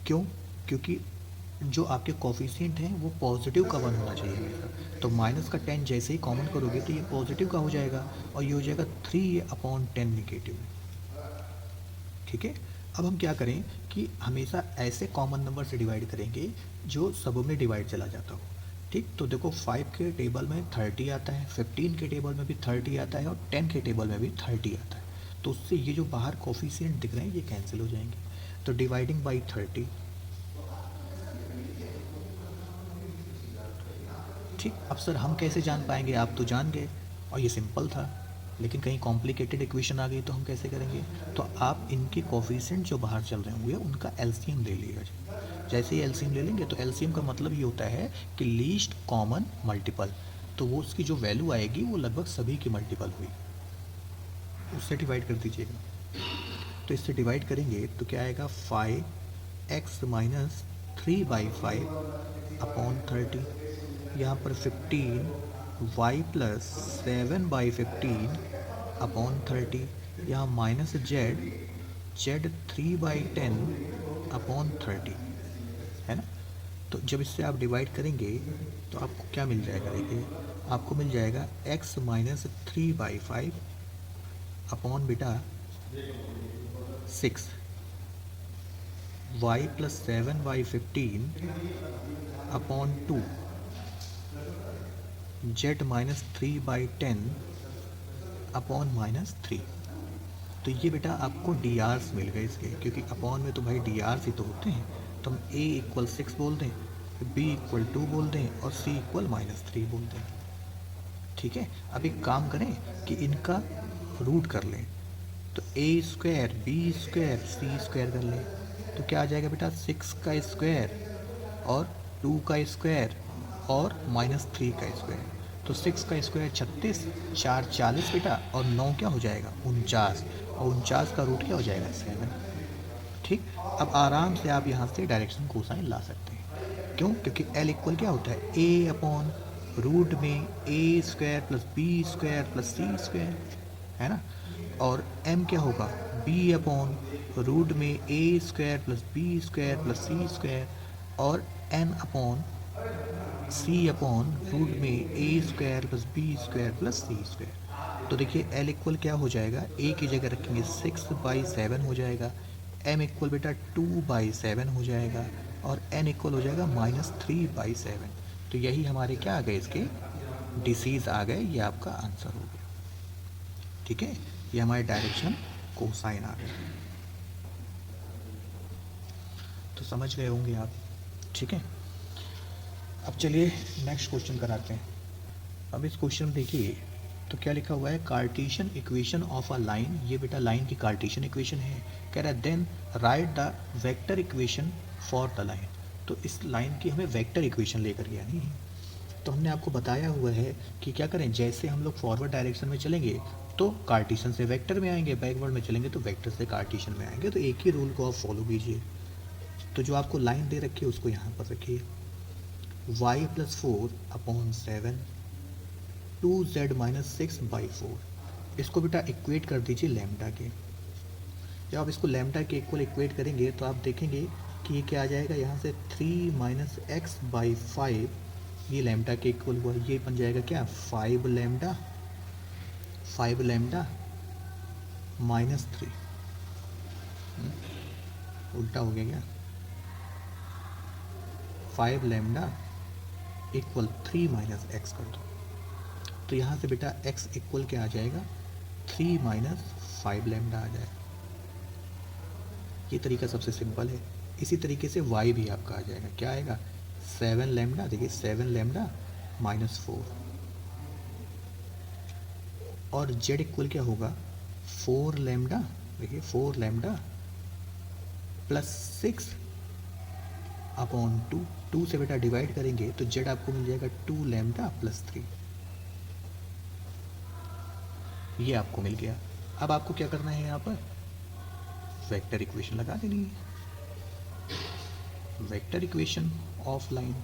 क्यों, क्योंकि जो आपके कॉफिशिएंट हैं वो पॉजिटिव का 1 होना चाहिए हमेशा। तो माइनस का 10 जैसे ही कॉमन करोगे तो ये पॉजिटिव का हो जाएगा और ये हो जाएगा 3 अपॉन 10 निगेटिव, ठीक है। अब हम क्या करें कि हमेशा ऐसे कॉमन नंबर से डिवाइड करेंगे जो सब में डिवाइड चला जाता हो, ठीक। तो देखो 5 के टेबल में 30 आता है, 15 के टेबल में भी 30 आता है और 10 के टेबल में भी 30 आता है। तो उससे ये जो बाहर कोफिशिएंट दिख रहे हैं ये कैंसिल हो जाएंगे। तो डिवाइडिंग बाई 30, ठीक। अब सर हम कैसे जान पाएंगे, आप तो जान गए और ये सिंपल था, लेकिन कहीं कॉम्प्लिकेटेड इक्वेशन आ गई तो हम कैसे करेंगे। तो आप इनके कोफिशिएंट जो बाहर चल रहे होंगे उनका एलसीएम ले लीजिएगा। जैसे ही एलसीएम ले लेंगे तो एलसीएम का मतलब ये होता है कि लीस्ट कॉमन मल्टीपल, तो वो उसकी जो वैल्यू आएगी वो लगभग सभी की मल्टीपल हुई, उससे डिवाइड कर दीजिएगा। तो इससे डिवाइड करेंगे तो क्या आएगा, 5x माइनस 3/5 अपॉन 30। यहाँ पर 15 y प्लस 7/15 अपॉन 30। यहाँ माइनस z 3/10 अपॉन 30, है ना। तो जब इससे आप डिवाइड करेंगे तो आपको क्या मिल जाएगा, देखिए आपको मिल जाएगा x माइनस 3/5 अपॉन बेटा 6, y plus 7y15 upon 2, z minus 3/10 upon -3। तो ये बेटा आपको डी आर्स मिल गए इसके, क्योंकि अपॉन में तो भाई डी आर्स ही तो होते हैं। तो हम a इक्वल 6 बोल दें, b इक्वल 2 बोल दें और c इक्वल -3 बोल दें। ठीक है, अब एक काम करें कि इनका रूट कर लें। तो a square b square c square कर लें, तो क्या आ जाएगा बेटा 6 का स्क्वायर और 2 का स्क्वायर और -3 का स्क्वायर। तो 6 का स्क्वायर 36, 4 40 बेटा, और 9 क्या हो जाएगा 49, और 49 का रूट क्या हो जाएगा 7। ठीक, अब आराम से आप यहाँ से डायरेक्शन कोसाइन ला सकते हैं। क्यों? क्योंकि एल इक्वल क्या होता है ए अपॉन रूट में A square plus B square plus C square, है ना। और एम क्या होगा बी अपॉन रूट में A square plus B square plus C square, और N upon C upon root में A square plus B square plus C square. तो देखिए एल इक्वल क्या हो जाएगा, ए की जगह रखेंगे 6/7 हो जाएगा, एम इक्वल बेटा 2/7 हो जाएगा, और एन इक्वल हो जाएगा -3/7। तो यही हमारे क्या आ गए, इसके डिसीज आ गए, ये आपका आंसर हो गया। ठीक है, ये हमारे डायरेक्शन कोसाइन आ गए। तो समझ गए होंगे आप। ठीक है, अब चलिए नेक्स्ट क्वेश्चन कराते हैं। अब इस क्वेश्चन में देखिए तो क्या लिखा हुआ है, Cartesian equation of a line. ये बेटा लाइन की कार्टेशियन इक्वेशन है। कह रहा है then write the vector equation for the line. तो इस लाइन की हमें वेक्टर इक्वेशन लेकर के आनी है। तो हमने आपको बताया हुआ है कि क्या करें, जैसे हम लोग फॉरवर्ड डायरेक्शन में चलेंगे तो कार्टेशियन से वेक्टर में आएंगे, बैकवर्ड में चलेंगे तो वेक्टर से कार्टेशियन में आएंगे। तो एक ही रूल को आप फॉलो कीजिए। तो जो आपको लाइन दे रखी है उसको यहाँ पर रखिए, y + 4/7 2z - 6/4। इसको बेटा इक्वेट कर दीजिए लैम्डा के। जब आप इसको लैम्डा के इक्वल इक्वेट करेंगे तो आप देखेंगे कि ये क्या आ जाएगा, यहाँ से 3 - x/5, ये लैम्डा के इक्वल हुआ, ये बन जाएगा क्या 5 लैम्डा -3। उल्टा हो गया क्या, 5 लैम्डा इक्वल 3 - x कर दो। तो यहाँ से बेटा x इक्वल क्या आ जाएगा 3 - 5 लैम्डा आ जाएगा। ये तरीका सबसे सिंपल है। इसी तरीके से y भी आपका आ जाएगा, क्या आएगा 7 लैम्डा, देखिए 7 लैम्डा -4, और z इक्वल क्या होगा 4 लैम्डा, देखिए 4 लैम्डा प्लस 6/2। 2 से बेटा डिवाइड करेंगे तो z आपको मिल जाएगा 2 लैम्डा प्लस 3। ये आपको मिल गया। अब आपको क्या करना है, यहाँ पर वेक्टर इक्वेशन लगा देनी है, वेक्टर इक्वेशन ऑफ लाइन,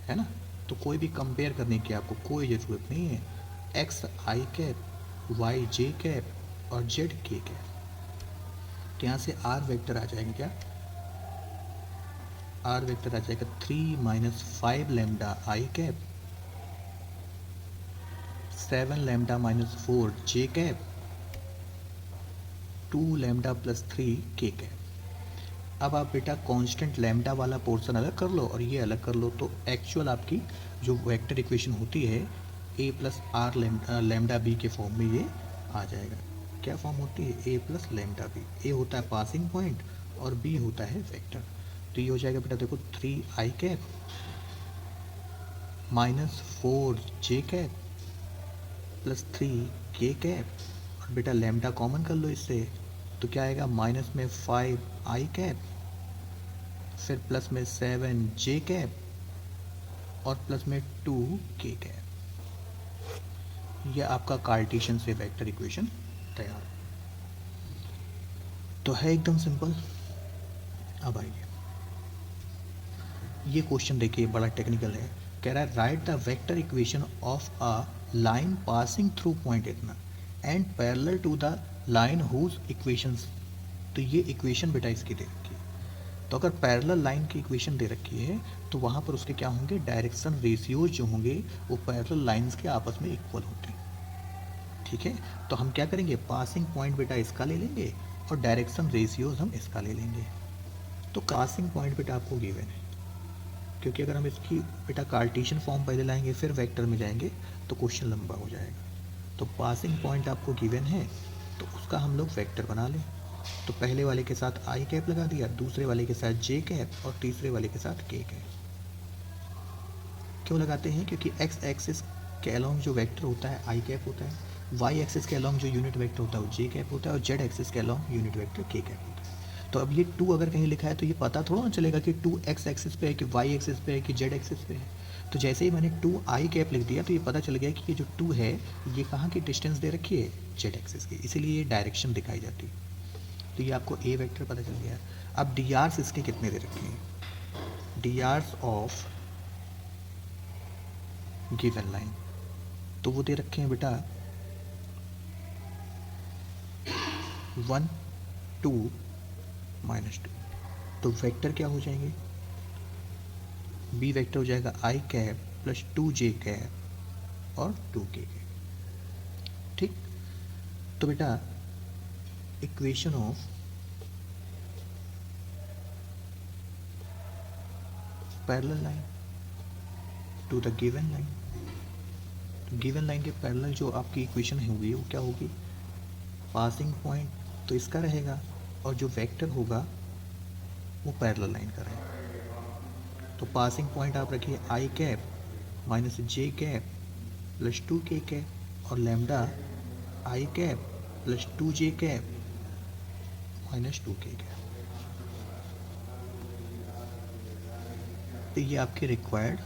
है ना। तो कोई भी कंपेयर करने की आपको कोई ज़रूरत नहीं है। X I cap, Y J cap और जेड के कैप। तो यहाँ से आर वेक्टर आ जाएंगे, क्या आर वेक्टर आ जाएगा 3 - 5 लैम्डा आई कैप, 7 लैम्डा -4 जे कैप, 2 लैम्डा प्लस 3 के कैप। अब आप बेटा कांस्टेंट लैम्डा वाला पोर्शन अलग कर लो और ये अलग कर लो, तो एक्चुअल आपकी जो वेक्टर इक्वेशन होती है a + r लैम्डा बी के फॉर्म में ये आ जाएगा। क्या फॉर्म होती है, a + लैम्डा बी। a होता है पासिंग पॉइंट और b होता है वेक्टर। तो ये हो जाएगा बेटा देखो 3i कैप -4 जे कैप प्लस 3 के कैप, और बेटा लैम्डा कॉमन कर लो इससे, तो क्या आएगा माइनस में 5i कैप, फिर प्लस में 7 जे कैप और प्लस में 2 के कैप। यह आपका कार्टेशियन से वेक्टर इक्वेशन तैयार तो है, एकदम सिंपल। अब आइए ये क्वेश्चन देखिए, बड़ा टेक्निकल है। कह रहा है write the vector equation of a line passing through point इतना and parallel to the line whose equations. तो ये इक्वेशन बेटा इसकी दे रखी है। तो अगर पैरेलल लाइन की इक्वेशन दे रखी है तो वहाँ पर उसके क्या होंगे, डायरेक्शन रेशियोज जो होंगे वो पैरेलल लाइंस के आपस में इक्वल होते हैं। ठीक है, तो हम क्या करेंगे, पासिंग पॉइंट बेटा इसका ले लेंगे और डायरेक्शन रेशियोज हम इसका ले लेंगे। तो पासिंग पॉइंट बेटा आपको गिवन है, क्योंकि अगर हम इसकी बेटा कार्टेशियन फॉर्म पहले लाएंगे फिर वेक्टर में जाएंगे तो क्वेश्चन लंबा हो जाएगा। तो पासिंग पॉइंट आपको गिवन है तो उसका हम लोग वेक्टर बना लें। तो पहले वाले के साथ आई कैप लगा दिया, दूसरे वाले के साथ जे कैप और तीसरे वाले के साथ के कैप। क्यों लगाते हैं, क्योंकि एक्स एक्सिस के अलोंग जो वेक्टर होता है आई कैप होता है, वाई एक्सिस के अलोंग जो यूनिट वेक्टर होता है वो जे कैप होता है और जेड एक्सिस के अलोंग यूनिट वेक्टर के कैप होता है। तो अब ये 2 अगर कहीं लिखा है तो ये पता थोड़ा ना चलेगा कि 2 एक्स एक्सिस पे है कि वाई एक्सिस पे है कि जेड एक्सिस पे है। तो जैसे ही मैंने 2 आई कैप लिख दिया तो ये पता चल गया कि ये जो 2 है ये कहाँ की डिस्टेंस दे रखी है, जेड एक्सिस की, इसीलिए ये डायरेक्शन दिखाई जाती है। तो ये आपको ए वेक्टर पता चल गया। अब डी आर्स इसके कितने दे रखे हैं, D R's of given line तो वो दे रखे हैं बेटा 1 2 -2। तो वेक्टर क्या हो जाएंगे, बी वेक्टर हो जाएगा I cap plus 2 J cap और 2 के कैप। ठीक, तो बेटा equation of parallel line to the given line, तो गिवन लाइन के पैरेलल जो आपकी इक्वेशन होगी वो क्या होगी, पासिंग पॉइंट तो इसका रहेगा और जो वेक्टर होगा वो पैरेलल लाइन का रहेगा। तो पासिंग पॉइंट आप रखिए आई कैप माइनस जे कैप प्लस 2 के कैप और लैम्डा आई cap plus 2 J cap minus 2 K cap. तो ये आपकी रिक्वायर्ड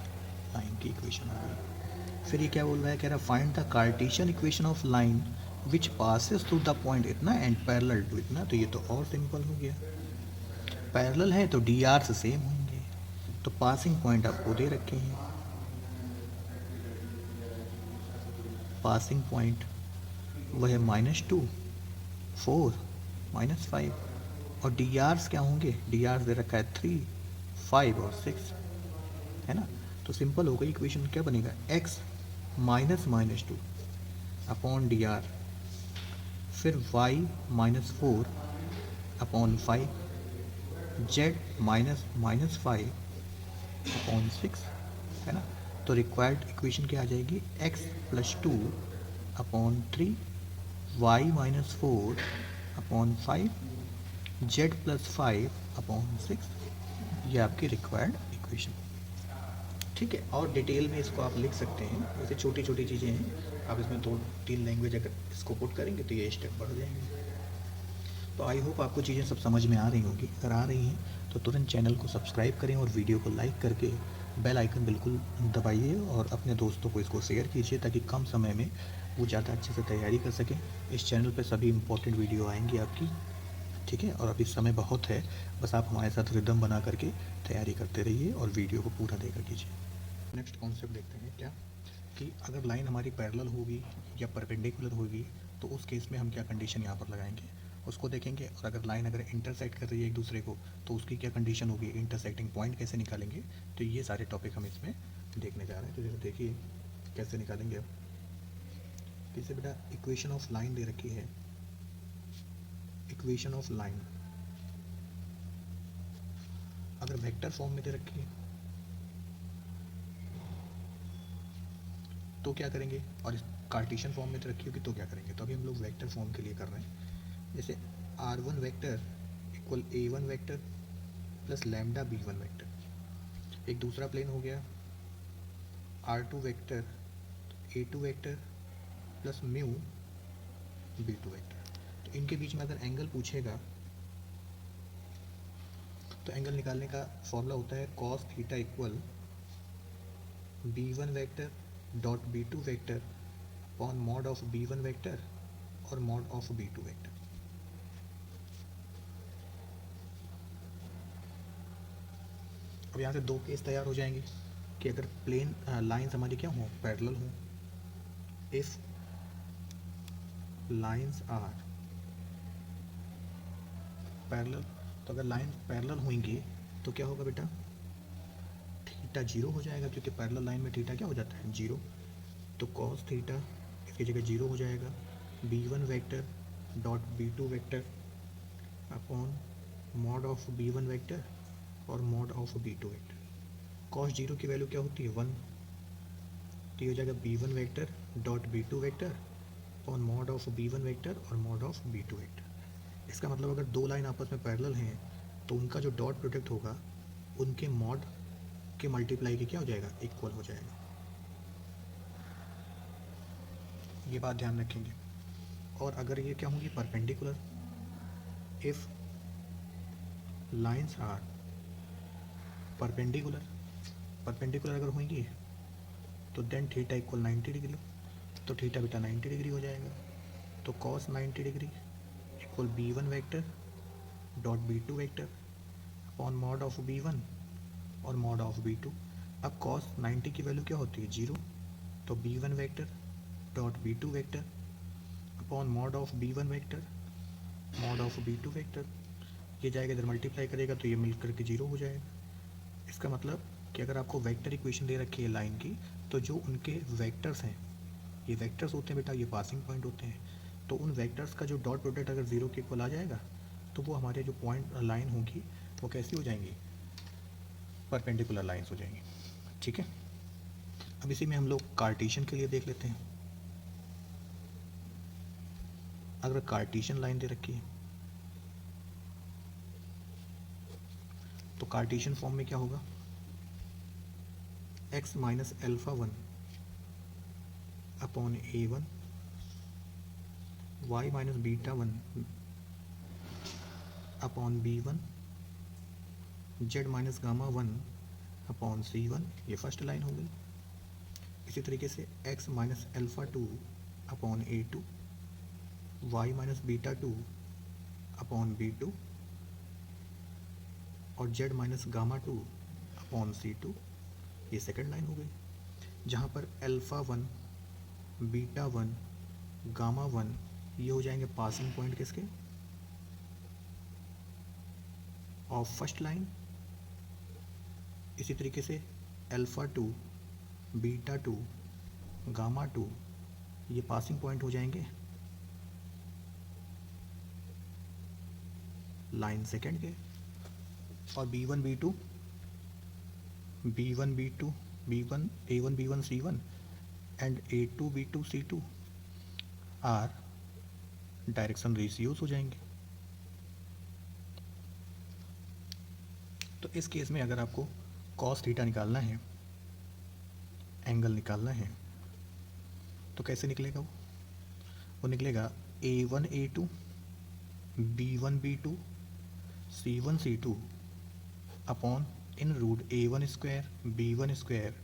लाइन की इक्वेशन आ गई। फिर ये क्या बोल रहा है, कह रहा है find the Cartesian equation of line which passes through the point इतना एंड पैरेलल टू इतना। तो ये तो और सिंपल हो गया, पैरेलल है तो डी आर से सेम होंगे। तो पासिंग पॉइंट आपको दे रखे हैं, पासिंग पॉइंट वह है -2 4 -5 और डी आर्स क्या होंगे, डी आर्स दे रखा है 3 5 और 6 है ना। तो सिंपल हो गई इक्वेशन, क्या बनेगा x -2 अपॉन डी आर, फिर y -4 अपॉन 5, z -5 अपॉन 6 है ना। तो रिक्वायर्ड इक्वेशन क्या आ जाएगी, x +2 upon 3 y -4 upon 5 z +5 upon 6, ये आपकी रिक्वायर्ड इक्वेशन। ठीक है, और डिटेल में इसको आप लिख सकते हैं, वैसे छोटी छोटी चीज़ें हैं, आप इसमें 2-3 लैंग्वेज अगर इसको पुट करेंगे तो ये स्टेप बढ़ जाएंगे। तो आई होप आपको चीज़ें सब समझ में आ रही होंगी, अगर आ रही हैं तो तुरंत चैनल को सब्सक्राइब करें और वीडियो को लाइक करके बेल आइकन बिल्कुल दबाइए और अपने दोस्तों को इसको शेयर कीजिए ताकि कम समय में वो ज़्यादा अच्छे से तैयारी कर सकें। इस चैनल पर सभी इंपॉर्टेंट वीडियो आएंगी आपकी, ठीक है। और अभी समय बहुत है, बस आप हमारे साथ रिदम बना करके तैयारी करते रहिए और वीडियो को पूरा देखा कीजिए। नेक्स्ट कॉन्सेप्ट देखते हैं क्या, कि अगर लाइन हमारी पैरेलल होगी या परपेंडिकुलर होगी तो उस केस में हम क्या कंडीशन यहाँ पर लगाएंगे उसको देखेंगे। और अगर लाइन अगर इंटरसेक्ट कर रही है एक दूसरे को तो उसकी क्या कंडीशन होगी, इंटरसेक्टिंग पॉइंट कैसे निकालेंगे। तो ये सारे टॉपिक हम इसमें देखने जा रहे हैं। तो जैसे देखिए कैसे निकालेंगे। अब किसी बेटा इक्वेशन ऑफ लाइन दे रखी है, इक्वेशन ऑफ लाइन अगर वेक्टर फॉर्म में दे रखी है तो क्या करेंगे, और इस कार्टेशियन फॉर्म में तो रखी होगी तो क्या करेंगे। तो अभी हम लोग वेक्टर फॉर्म के लिए कर रहे हैं। जैसे r1 vector equal a1 vector plus lambda b1 vector. एक दूसरा प्लेन हो गया r2 vector a2 vector plus mu b2 vector. तो इनके बीच में अगर एंगल पूछेगा तो एंगल निकालने का फॉर्मूला होता है cos theta equal b1 vector dot b2 vector upon mod of b1 vector और मॉड ऑफ b2 वेक्टर। अब यहाँ से 2 केस तैयार हो जाएंगे कि अगर प्लेन लाइंस हमारी क्या हों, पैरेलल हों। इफ लाइंस आर पैरेलल, तो अगर लाइन पैरेलल होंगी तो क्या होगा बेटा, थीटा 0 हो जाएगा, क्योंकि पैरेलल लाइन में थीटा क्या हो जाता है 0। तो कॉस थीटा इसकी जगह 0 हो जाएगा b1 vector dot b2 vector upon mod of b1 vector और mod of b2 vector. Cos zero की वैल्यू क्या होती है 1, तो ये हो जाएगा b1 vector dot b2 vector upon mod of b1 vector और मॉड ऑफ b2 वेक्टर। इसका मतलब अगर दो लाइन आपस में पैरेलल हैं तो उनका जो डॉट प्रोडक्ट होगा उनके मॉड के मल्टीप्लाई के क्या हो जाएगा, इक्वल हो जाएगा। ये बात ध्यान रखेंगे। और अगर ये क्या होंगी perpendicular, if lines are perpendicular, perpendicular अगर होंगी तो देन थीटा इक्वल 90 डिग्री, तो थीटा बेटा 90 डिग्री हो जाएगा। तो cos 90 degree equal b1 vector dot b2 vector upon mod of b1 और मॉड ऑफ b2। अब कॉस 90 की वैल्यू क्या होती है 0, तो b1 vector dot b2 vector upon mod of b1 vector mod of b2 vector. ये जाएगा इधर मल्टीप्लाई करेगा तो ये मिलकर के 0 हो जाएगा। इसका मतलब कि अगर आपको वेक्टर इक्वेशन दे रखी है लाइन की, तो जो उनके वेक्टर्स हैं, ये वेक्टर्स होते हैं बेटा, ये पासिंग पॉइंट होते हैं, तो उन वेक्टर्स का जो डॉट प्रोडक्ट अगर 0 के इक्वल आ जाएगा तो वो हमारे जो पॉइंट लाइन होगी वो कैसी हो जाएंगी, परपेंडिकुलर लाइंस हो जाएंगी। ठीक है, अब इसी में हम लोग कार्टेशियन के लिए देख लेते हैं। अगर कार्टेशियन लाइन दे रखी है तो कार्टेशियन फॉर्म में क्या होगा, x minus alpha 1 upon a1 y minus beta 1 upon b1 z minus gamma 1 upon c1, ये फर्स्ट लाइन हो गई। इसी तरीके से x minus alpha 2 upon a2 y minus beta 2 upon b2 और z minus gamma 2 upon c2, ये second line हो गई, जहाँ पर अल्फ़ा 1 बीटा 1 गामा 1 ये हो जाएंगे पासिंग पॉइंट किसके, ऑफ फर्स्ट लाइन। इसी तरीके से अल्फ़ा 2 बीटा 2 गामा 2 ये पासिंग पॉइंट हो जाएंगे लाइन सेकंड के। और b1 b2 b1 b2 b1 a1 b1 c1 and a2 b2 c2 are direction ratios हो जाएंगे। तो इस केस में अगर आपको cos थीटा निकालना है, एंगल निकालना है, तो कैसे निकलेगा वो निकलेगा a1 a2 b1 b2 c1 c2 upon in root a1 square b1 square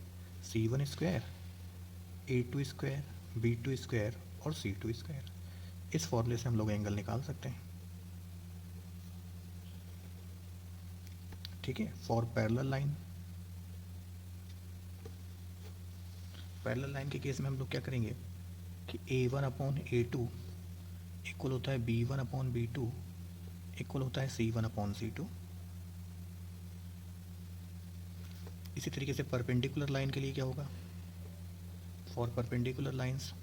c1 square a2 square b2 square और c2 स्क्वायर। इस फॉर्मूले से हम लोग एंगल निकाल सकते हैं। ठीक है, for parallel line, parallel line के केस में हम लोग क्या करेंगे कि a1 अपॉन a2 इक्वल होता है b1 अपॉन b2 इक्वल होता है c1 अपॉन c2। इसी तरीके से परपेंडिकुलर लाइन के लिए क्या होगा, फॉर परपेंडिकुलर लाइंस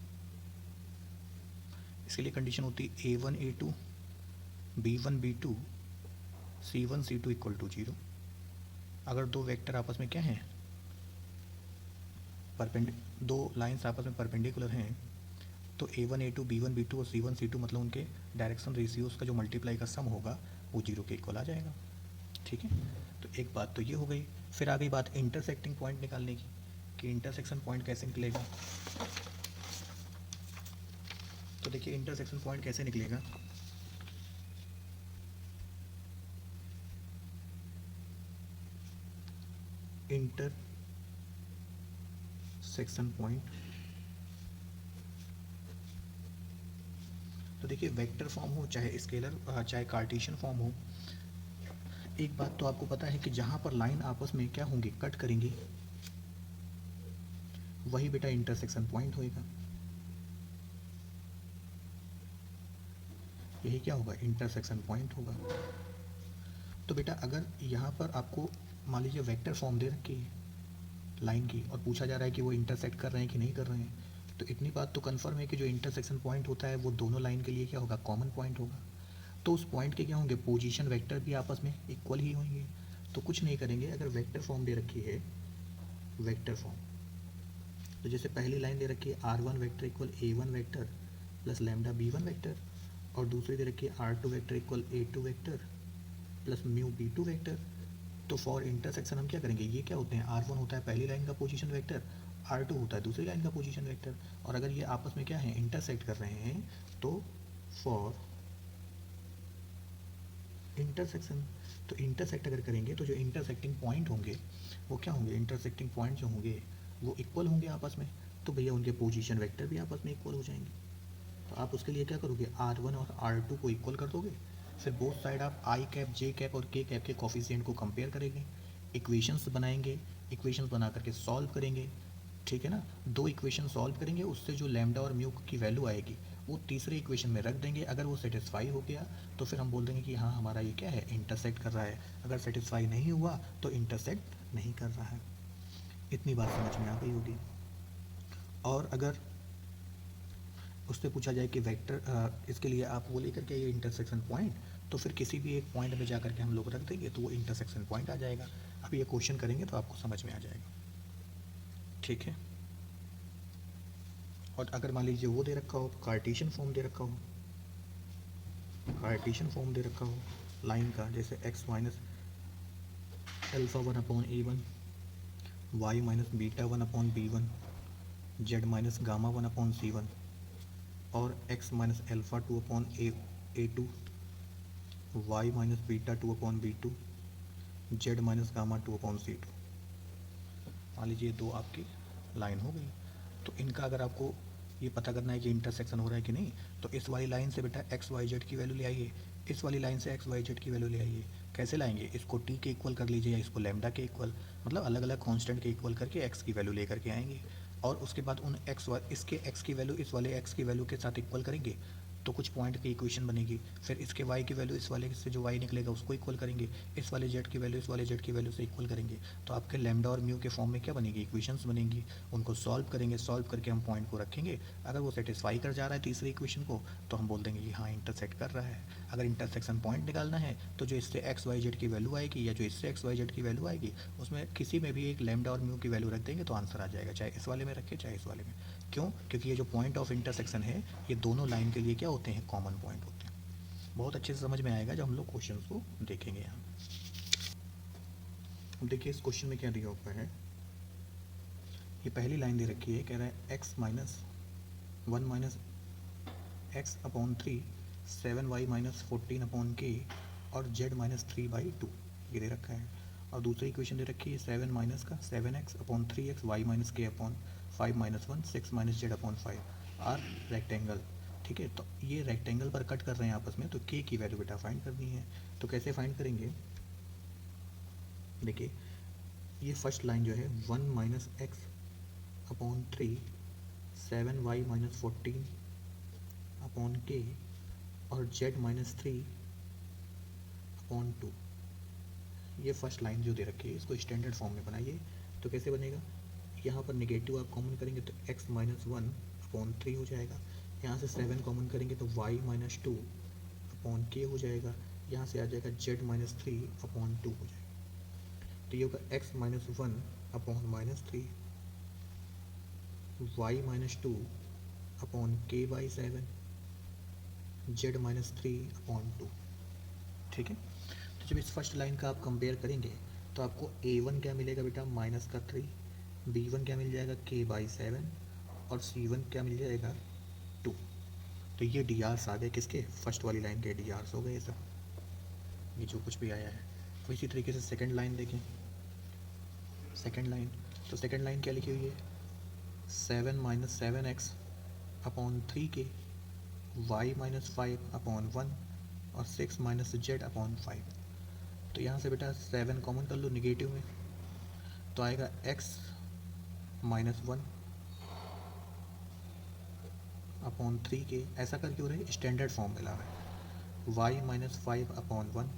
इसके लिए कंडीशन होती है a1 a2 b1 b2 c1 c2 equal to 0। अगर दो वेक्टर आपस में क्या हैं, दो लाइंस आपस में परपेंडिकुलर हैं, तो a1 a2 b1 b2 और c1 c2 मतलब उनके डायरेक्शन रेशियोज का जो मल्टीप्लाई का सम होगा वो 0 के इक्वल आ जाएगा। ठीक है, तो एक बात तो ये हो गई। फिर आ गई बात इंटरसेक्टिंग पॉइंट निकालने की कि इंटरसेक्शन पॉइंट कैसे निकलेगा। तो देखिए इंटरसेक्शन पॉइंट कैसे निकलेगा, इंटरसेक्शन पॉइंट, तो देखिए वेक्टर फॉर्म हो चाहे स्केलर चाहे कार्टेशियन फॉर्म हो, एक बात तो आपको पता है कि जहाँ पर लाइन आपस में क्या होंगी, कट करेंगी, वही बेटा इंटरसेक्शन पॉइंट होएगा। यही क्या होगा, इंटरसेक्शन पॉइंट होगा। तो बेटा अगर यहाँ पर आपको मान लीजिए वेक्टर फॉर्म दे रखी है लाइन की और पूछा जा रहा है कि वो इंटरसेक्ट कर रहे हैं कि नहीं कर रहे हैं, तो इतनी बात तो कन्फर्म है कि जो इंटरसेक्शन पॉइंट होता है वो दोनों लाइन के लिए क्या होगा, कॉमन पॉइंट होगा। तो उस पॉइंट के क्या होंगे, पोजीशन वेक्टर भी आपस में इक्वल ही होंगे। तो कुछ नहीं करेंगे, अगर वेक्टर फॉर्म दे रखी है, वेक्टर फॉर्म, तो जैसे पहली लाइन दे रखी है r1 vector equal a1 vector plus lambda b1 vector, और दूसरी दे रखी है r2 vector equal a2 vector plus mu b2 vector. तो फॉर इंटरसेक्शन हम क्या करेंगे, ये क्या होते हैं, r1 होता है पहली लाइन का पोजीशन वेक्टर, r2 होता है दूसरी लाइन का पोजीशन वेक्टर, और अगर ये आपस में क्या है, इंटरसेक्ट कर रहे हैं, तो फॉर इंटरसेक्शन, तो इंटरसेक्ट अगर करेंगे तो जो इंटरसेक्टिंग पॉइंट होंगे वो क्या होंगे, इंटरसेक्टिंग पॉइंट जो होंगे वो इक्वल होंगे आपस में, तो भैया उनके पोजीशन वेक्टर भी आपस में इक्वल हो जाएंगे। तो आप उसके लिए क्या करोगे, r1 और r2 को इक्वल कर दोगे, फिर बोथ साइड आप आई कैप जे कैप और के कैप के कॉफिशिएंट को कंपेयर करेंगे, इक्वेशंस बनाएंगे, इक्वेशंस बना करके सॉल्व करेंगे, ठीक है ना। दो इक्वेशन सॉल्व करेंगे, उससे जो लैम्डा और म्यू की वैल्यू आएगी वो तीसरे इक्वेशन में रख देंगे। अगर वो सेटिस्फाई हो गया तो फिर हम बोल देंगे कि हाँ हमारा ये क्या है, इंटरसेक्ट कर रहा है। अगर सेटिस्फाई नहीं हुआ तो इंटरसेक्ट नहीं कर रहा है। इतनी बात समझ में आ गई होगी। और अगर उससे पूछा जाए कि वेक्टर इसके लिए आप वो लेकर के ये इंटरसेक्शन पॉइंट, तो फिर किसी भी एक पॉइंट में जा करके हम लोग रख देंगे तो वो इंटरसेक्शन पॉइंट आ जाएगा। अब ये क्वेश्चन करेंगे तो आपको समझ में आ जाएगा, ठीक है। और अगर मान लीजिए वो दे रखा हो, कार्टेशियन फॉर्म दे रखा हो, कार्टेशियन फॉर्म दे रखा हो लाइन का, जैसे x minus alpha 1/a1, y minus beta 1/b1, z minus gamma 1/c1, और x minus alpha 2/a2, y minus beta 2/b2, z minus gamma 2/c2। मान लीजिए दो आपकी लाइन हो गई। तो इनका अगर आपको ये पता करना है कि इंटरसेक्शन हो रहा है कि नहीं, तो इस वाली लाइन से बेटा एक्स वाई जेड की वैल्यू ले आइए, इस वाली लाइन से एक्स वाई जेड की वैल्यू ले आइए। कैसे लाएंगे, इसको टी के इक्वल कर लीजिए या इसको लैम्डा के इक्वल, मतलब अलग अलग कांस्टेंट के इक्वल करके एक्स की वैल्यू लेकर के आएंगे, और उसके बाद उन एक्स इसके एक्स की वैल्यू इस वाले एक्स की वैल्यू के साथ इक्वल करेंगे, तो कुछ पॉइंट की इक्वेशन बनेगी। फिर इसके y की वैल्यू इस वाले से जो y निकलेगा उसको इक्वल करेंगे, इस वाले z की वैल्यू इस वाले z की वैल्यू से इक्वल करेंगे, तो आपके लैम्डा और म्यू के फॉर्म में क्या बनेगी, इक्वेशंस बनेंगी। उनको सॉल्व करेंगे, सॉल्व करके हम पॉइंट को रखेंगे। अगर वो सेटिस्फाई कर जा रहा है तीसरी इक्वेशन को, तो हम बोल देंगे कि हाँ इंटरसेक्ट कर रहा है। अगर इंटरसेक्शन पॉइंट निकालना है तो जो इससे एक्स वाई जेड की वैल्यू आएगी या जो इससे एक्स वाई जेड की वैल्यू आएगी, उसमें किसी में भी एक लैम्डा और म्यू की वैल्यू रख देंगे तो आंसर आ जाएगा, चाहे इस वाले में रखें चाहे इस वाले में। क्यों, क्योंकि ये जो पॉइंट ऑफ इंटरसेक्शन है ये दोनों लाइन के लिए क्या होते हैं, कॉमन पॉइंट होते हैं। बहुत अच्छे से समझ में आएगा जब हम लोग क्वेश्चन को देखेंगे यहाँ। अब देखिए इस क्वेश्चन में क्या दिया हुआ है, ये पहली लाइन दे रखी है, कह रहा है x minus 1 minus x upon 3, 7y minus 14/k और z माइनस 3/2 ये दे रखा है। और दूसरी इक्वेशन दे रखी है 7 माइनस का 7x upon 3x y minus k upon 5 minus 1 6 minus z upon 5 are rectangle, ठीक है। तो ये रेक्टेंगल पर कट कर रहे हैं आपस में, तो k की वैल्यू बेटा फाइंड करनी है। तो कैसे फाइंड करेंगे, देखिए ये फर्स्ट लाइन जो है 1 minus x upon 3, 7y minus 14 upon k और z माइनस 3/2, ये फर्स्ट लाइन जो दे रखी है इसको स्टैंडर्ड फॉर्म में बनाइए। तो कैसे बनेगा, यहाँ पर नेगेटिव आप कॉमन करेंगे तो x माइनस 1/3 हो जाएगा, यहाँ से 7 कॉमन करेंगे तो y माइनस 2/k हो जाएगा, यहाँ से आ जाएगा z माइनस 3/2 हो जाएगा। तो ये होगा x minus 1/-3, y minus 2/k/7, z minus 3/2, ठीक है। तो जब इस फर्स्ट लाइन का आप कंपेयर करेंगे तो आपको a1 क्या मिलेगा बेटा, -3, b1 क्या मिल जाएगा, k/7 और c1 क्या मिल जाएगा, 2। तो ये डी आर्स आ गए किसके, फर्स्ट वाली लाइन के डी आर्स हो गए ये सब, ये जो कुछ भी आया है। तो इसी तरीके से सेकेंड लाइन देखें, सेकेंड लाइन, तो सेकेंड लाइन क्या लिखी हुई है, 7 minus 7x upon 3k, y minus 5/1 और 6 माइनस z/5। तो यहाँ से बेटा 7 कॉमन कर लो निगेटिव में, तो आएगा x माइनस 1/3k, ऐसा करके हो रहा है, स्टैंडर्ड फॉर्म मिला है, y माइनस 5/1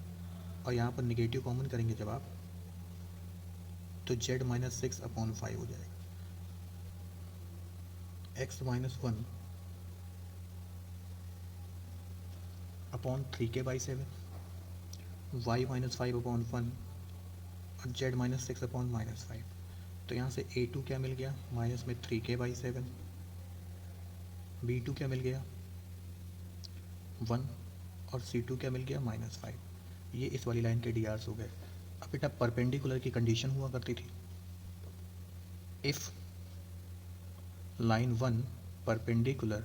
और यहाँ पर निगेटिव कॉमन करेंगे जब आप, तो z माइनस 6/5 हो जाएगा। X minus one upon 3k/7, Y minus 5 upon 1 और जेड माइनस 6 अपॉन -5। तो यहाँ से A2 क्या मिल गया, माइनस में 3k/7, B2 क्या मिल गया 1 और C2 क्या मिल गया -5। ये इस वाली लाइन के DRs हो गए। अब बेटा परपेंडिकुलर की कंडीशन हुआ करती थी, if line 1 perpendicular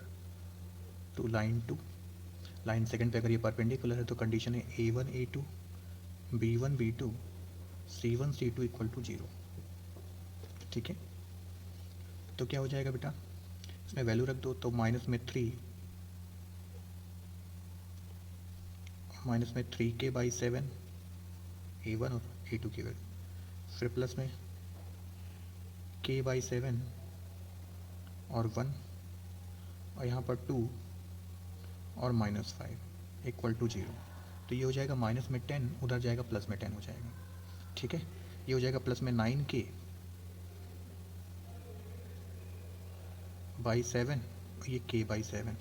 to line 2, line second पे अगर ये परपेंडिकुलर है तो कंडीशन है A1 A2 B1 B2 C1 C2 equal to 0। ठीक है, तो क्या हो जाएगा बेटा, इसमें वैल्यू रख दो, तो माइनस में 3k/7 A1 और A2 की वैल्यू, फिर प्लस में k/7 और 1 और यहाँ पर 2 और -5 इक्वल टू 0। तो ये हो जाएगा माइनस में 10, उधर जाएगा प्लस में 10 हो जाएगा। ठीक है, ये हो जाएगा प्लस में 9k/7 और ये k/7,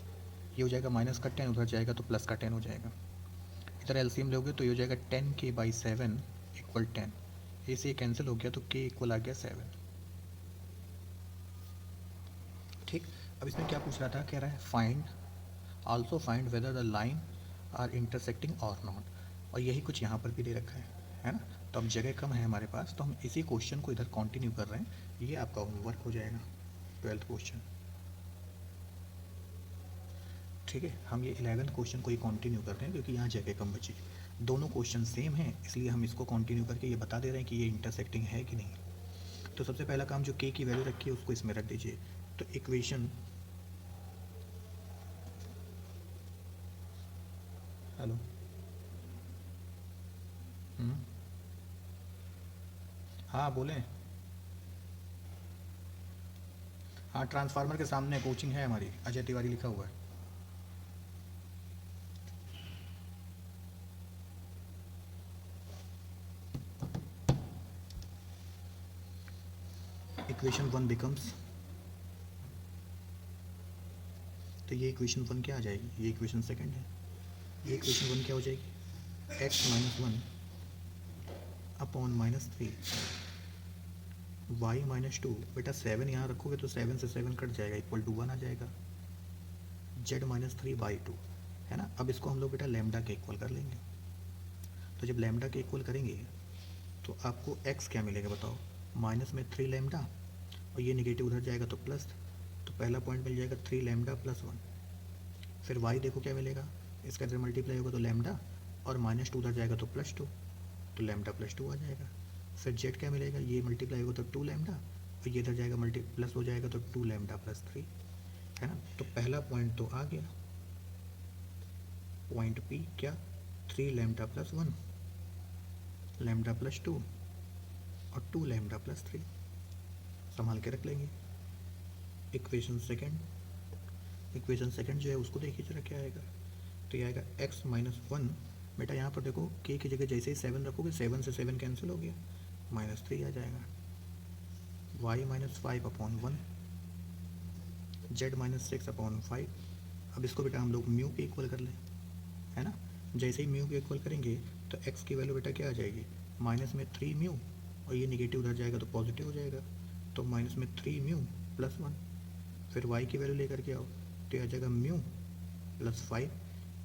ये हो जाएगा माइनस का 10, उधर जाएगा तो प्लस का 10 हो जाएगा। इधर एलसीएम लोगे तो ये हो जाएगा 10k/7 इक्वल 10, इसे कैंसिल हो गया तो k इक्वल आ गया 7। ठीक, अब इसमें क्या पूछ रहा था, कह रहा है find also find whether the line are intersecting और नॉट, और यही कुछ यहाँ पर भी दे रखा है ना। तो अब जगह कम है हमारे पास, तो हम इसी क्वेश्चन को इधर कंटिन्यू कर रहे हैं, ये आपका होमवर्क हो जाएगा 12th क्वेश्चन। ठीक है, हम ये 11th क्वेश्चन को ही कंटिन्यू कर रहे हैं क्योंकि यहाँ जगह कम बची। दोनों क्वेश्चन सेम हैं, इसलिए हम इसको कंटिन्यू करके ये बता दे रहे हैं कि ये इंटरसेक्टिंग है कि नहीं। तो सबसे पहला काम, जो k की वैल्यू रखी है उसको इसमें रख दीजिए। तो इक्वेशन, हेलो, हाँ बोलें, हाँ ट्रांसफार्मर के सामने कोचिंग है हमारी, अजय तिवारी लिखा हुआ है। इक्वेशन 1 बिकम्स, तो ये इक्वेशन 1 क्या आ जाएगी, ये इक्वेशन सेकंड है। ये इक्वेशन 1 क्या हो जाएगी, x-1 अपॉन -3 y-2, बेटा 7 यहाँ रखोगे तो 7 से 7 कट जाएगा, इक्वल टू 1 आ जाएगा, z-3y2 है ना। अब इसको हम लोग बेटा लैम्डा के इक्वल कर लेंगे। तो जब लैम्डा के इक्वल करेंगे तो आपको x क्या मिलेगा बताओ, माइनस में 3 लैम्डा और ये निगेटिव उधर जाएगा तो प्लस, तो पहला पॉइंट मिल जाएगा 3 लैम्डा प्लस 1। फिर y देखो क्या मिलेगा, इसका इधर मल्टीप्लाई होगा तो लैम्डा और -2 उधर जाएगा तो +2, तो लैम्डा +2 आ जाएगा। फिर z क्या मिलेगा, ये मल्टीप्लाई होगा तो 2 लैम्डा और ये इधर जाएगा मल्टी प्लस हो जाएगा तो 2 लैम्डा प्लस 3 है ना। तो पहला पॉइंट तो आ गया, पॉइंट P क्या, 3 लैम्डा प्लस 1 लैम्डा प्लस 2 और 2 लैम्डा प्लस 3 संभाल के रख लेंगे। इक्वेशन सेकंड जो है उसको देखिए जरा क्या आएगा, तो ये आएगा x-1, बेटा यहाँ पर देखो k की जगह जैसे ही 7 रखोगे 7 से 7 कैंसिल हो गया, -3 आ जाएगा, y-5 अपॉन 1 z-6 अपॉन 5। अब इसको बेटा हम लोग म्यू के इक्वल कर लें, है ना। जैसे ही म्यू के इक्वल करेंगे तो x की वैल्यू बेटा क्या आ जाएगी, माइनस में 3 म्यू और ये निगेटिव उधर जाएगा तो पॉजिटिव हो जाएगा, तो माइनस में 3 म्यू प्लस 1। फिर y की वैल्यू लेकर के आओ तो आ जाएगा म्यू प्लस 5।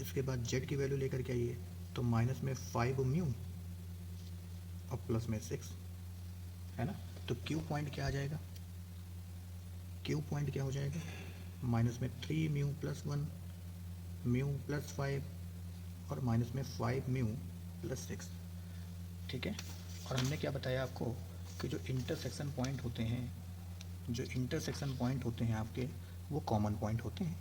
इसके बाद z की वैल्यू लेकर के आइए तो माइनस में 5 म्यू और प्लस में 6 है ना। तो क्यू पॉइंट क्या आ जाएगा, क्यू पॉइंट क्या हो जाएगा, माइनस में 3 म्यू प्लस 1 म्यू प्लस 5 और माइनस में 5 म्यू प्लस 6। ठीक है, और हमने क्या बताया आपको कि जो इंटरसेक्शन पॉइंट होते हैं, जो इंटरसेक्शन पॉइंट होते हैं आपके, वो कॉमन पॉइंट होते हैं।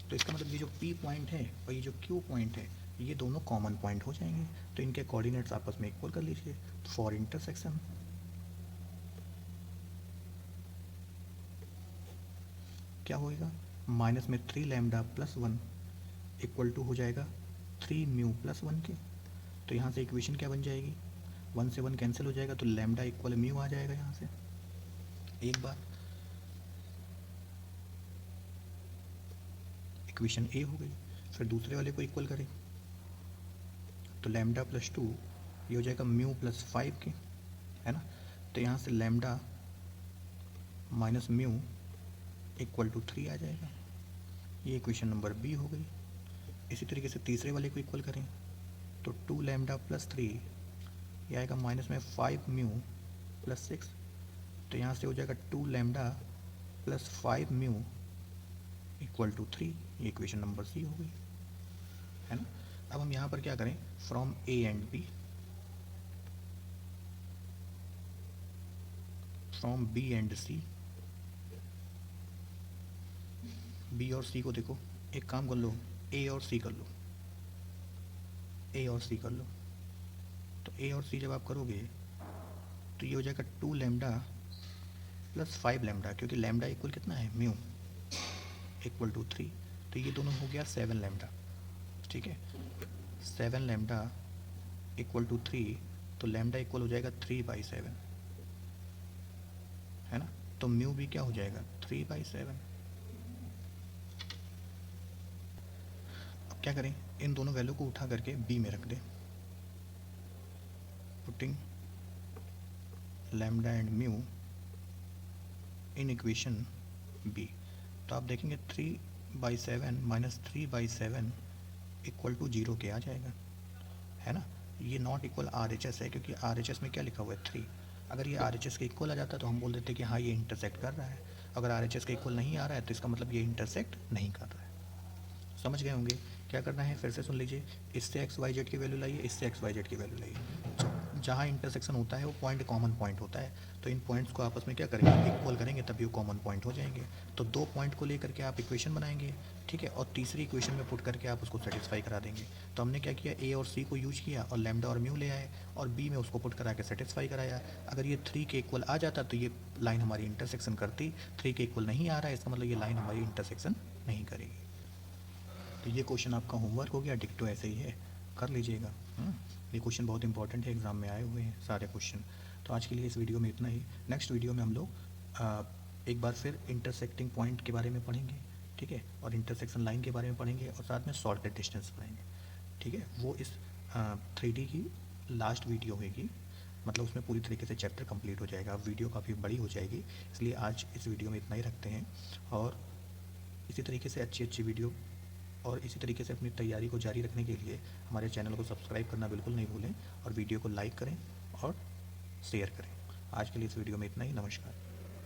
तो इसका मतलब ये जो P पॉइंट है और ये जो Q पॉइंट है, ये दोनों कॉमन पॉइंट हो जाएंगे, तो इनके कोऑर्डिनेट्स आपस में इक्वल कर लीजिए। फॉर इंटरसेक्शन क्या होएगा, माइनस में 3 लैम्डा प्लस 1 इक्वल टू हो जाएगा 3 म्यू प्लस 1 के। तो यहाँ से इक्वेशन क्या बन जाएगी, 1 से 1 कैंसिल हो जाएगा तो लैम्डा इक्वल म्यू आ जाएगा यहाँ से। एक बार इक्वेशन ए हो गई। फिर दूसरे वाले को इक्वल करें तो लैम्डा प्लस 2 ये हो जाएगा म्यू प्लस 5 के, है ना। तो यहाँ से lambda minus mu equal to 3 आ जाएगा। ये इक्वेशन नंबर बी हो गई। इसी तरीके से तीसरे वाले को इक्वल करें तो 2 लैम्डा प्लस 3 ये आएगा माइनस में 5 म्यू प्लस 6। तो यहाँ से हो जाएगा 2 lambda plus 5 mu equal to 3। ये इक्वेशन नंबर सी हो गई, है ना। अब हम यहाँ पर क्या करें, from A and B, from B and C, B और सी को देखो, एक काम कर लो, ए और सी कर लो, ए और सी कर लो। तो ए और सी जब आप करोगे तो ये हो जाएगा 2 लैम्डा प्लस 5 लैम्डा, क्योंकि लैम्डा इक्वल कितना है म्यू इक्वल टू 3। तो ये दोनों हो गया 7 लैम्डा, ठीक है। 7 लैम्डा इक्वल टू 3, तो लैम्डा इक्वल हो जाएगा 3/7, है ना। तो म्यू भी क्या हो जाएगा 3/7। अब क्या करें, इन दोनों वैल्यू को उठा करके बी में रख दें, putting lambda and mu in equation B. तो आप देखेंगे 3/7 माइनस 3/7 इक्वल टू 0 के आ जाएगा, है ना। ये नॉट इक्वल RHS है, क्योंकि RHS में क्या लिखा हुआ है 3। अगर ये RHS के इक्वल आ जाता तो हम बोल देते कि हाँ ये इंटरसेक्ट कर रहा है। अगर RHS के इक्वल नहीं आ रहा है तो इसका मतलब ये इंटरसेक्ट नहीं कर रहा है। समझ गए होंगे। क्या करना है फिर से सुन लीजिए, इससे XYZ की वैल्यू लाइए, इससे XYZ की वैल्यू लाइए। जहाँ इंटरसेक्शन होता है वो पॉइंट कॉमन पॉइंट होता है, तो इन पॉइंट्स को आपस में क्या करेंगे, इक्वल करेंगे, तभी वो कॉमन पॉइंट हो जाएंगे। तो 2 पॉइंट को लेकर के आप इक्वेशन बनाएंगे, ठीक है, और तीसरी इक्वेशन में पुट करके आप उसको सेटिस्फाई करा देंगे। तो हमने क्या किया, ए और सी को यूज किया और लैम्डा और म्यू ले आए और बी में उसको पुट करा के सेटिस्फाई कराया। अगर ये 3 के इक्वल आ जाता तो ये लाइन हमारी इंटरसेक्शन करती, 3 के इक्वल नहीं आ रहा है, इसका मतलब ये लाइन हमारी इंटरसेक्शन नहीं करेगी। तो ये क्वेश्चन आपका होमवर्क हो गया, डिक्टो ऐसे ही है, कर लीजिएगा। ये क्वेश्चन बहुत इंपॉर्टेंट है, एग्ज़ाम में आए हुए हैं सारे क्वेश्चन। तो आज के लिए इस वीडियो में इतना ही। नेक्स्ट वीडियो में हम लोग एक बार फिर इंटरसेक्टिंग पॉइंट के बारे में पढ़ेंगे, ठीक है, और इंटरसेक्शन लाइन के बारे में पढ़ेंगे, और साथ में शॉर्टेड डिस्टेंस पढ़ेंगे, ठीक है। वो इस 3D की लास्ट वीडियो होगी, मतलब उसमें पूरी तरीके से चैप्टर कंप्लीट हो जाएगा। वीडियो काफ़ी बड़ी हो जाएगी, इसलिए आज इस वीडियो में इतना ही रखते हैं। और इसी तरीके से अच्छी वीडियो और इसी तरीके से अपनी तैयारी को जारी रखने के लिए हमारे चैनल को सब्सक्राइब करना बिल्कुल नहीं भूलें, और वीडियो को लाइक करें और शेयर करें। आज के लिए इस वीडियो में इतना ही। नमस्कार।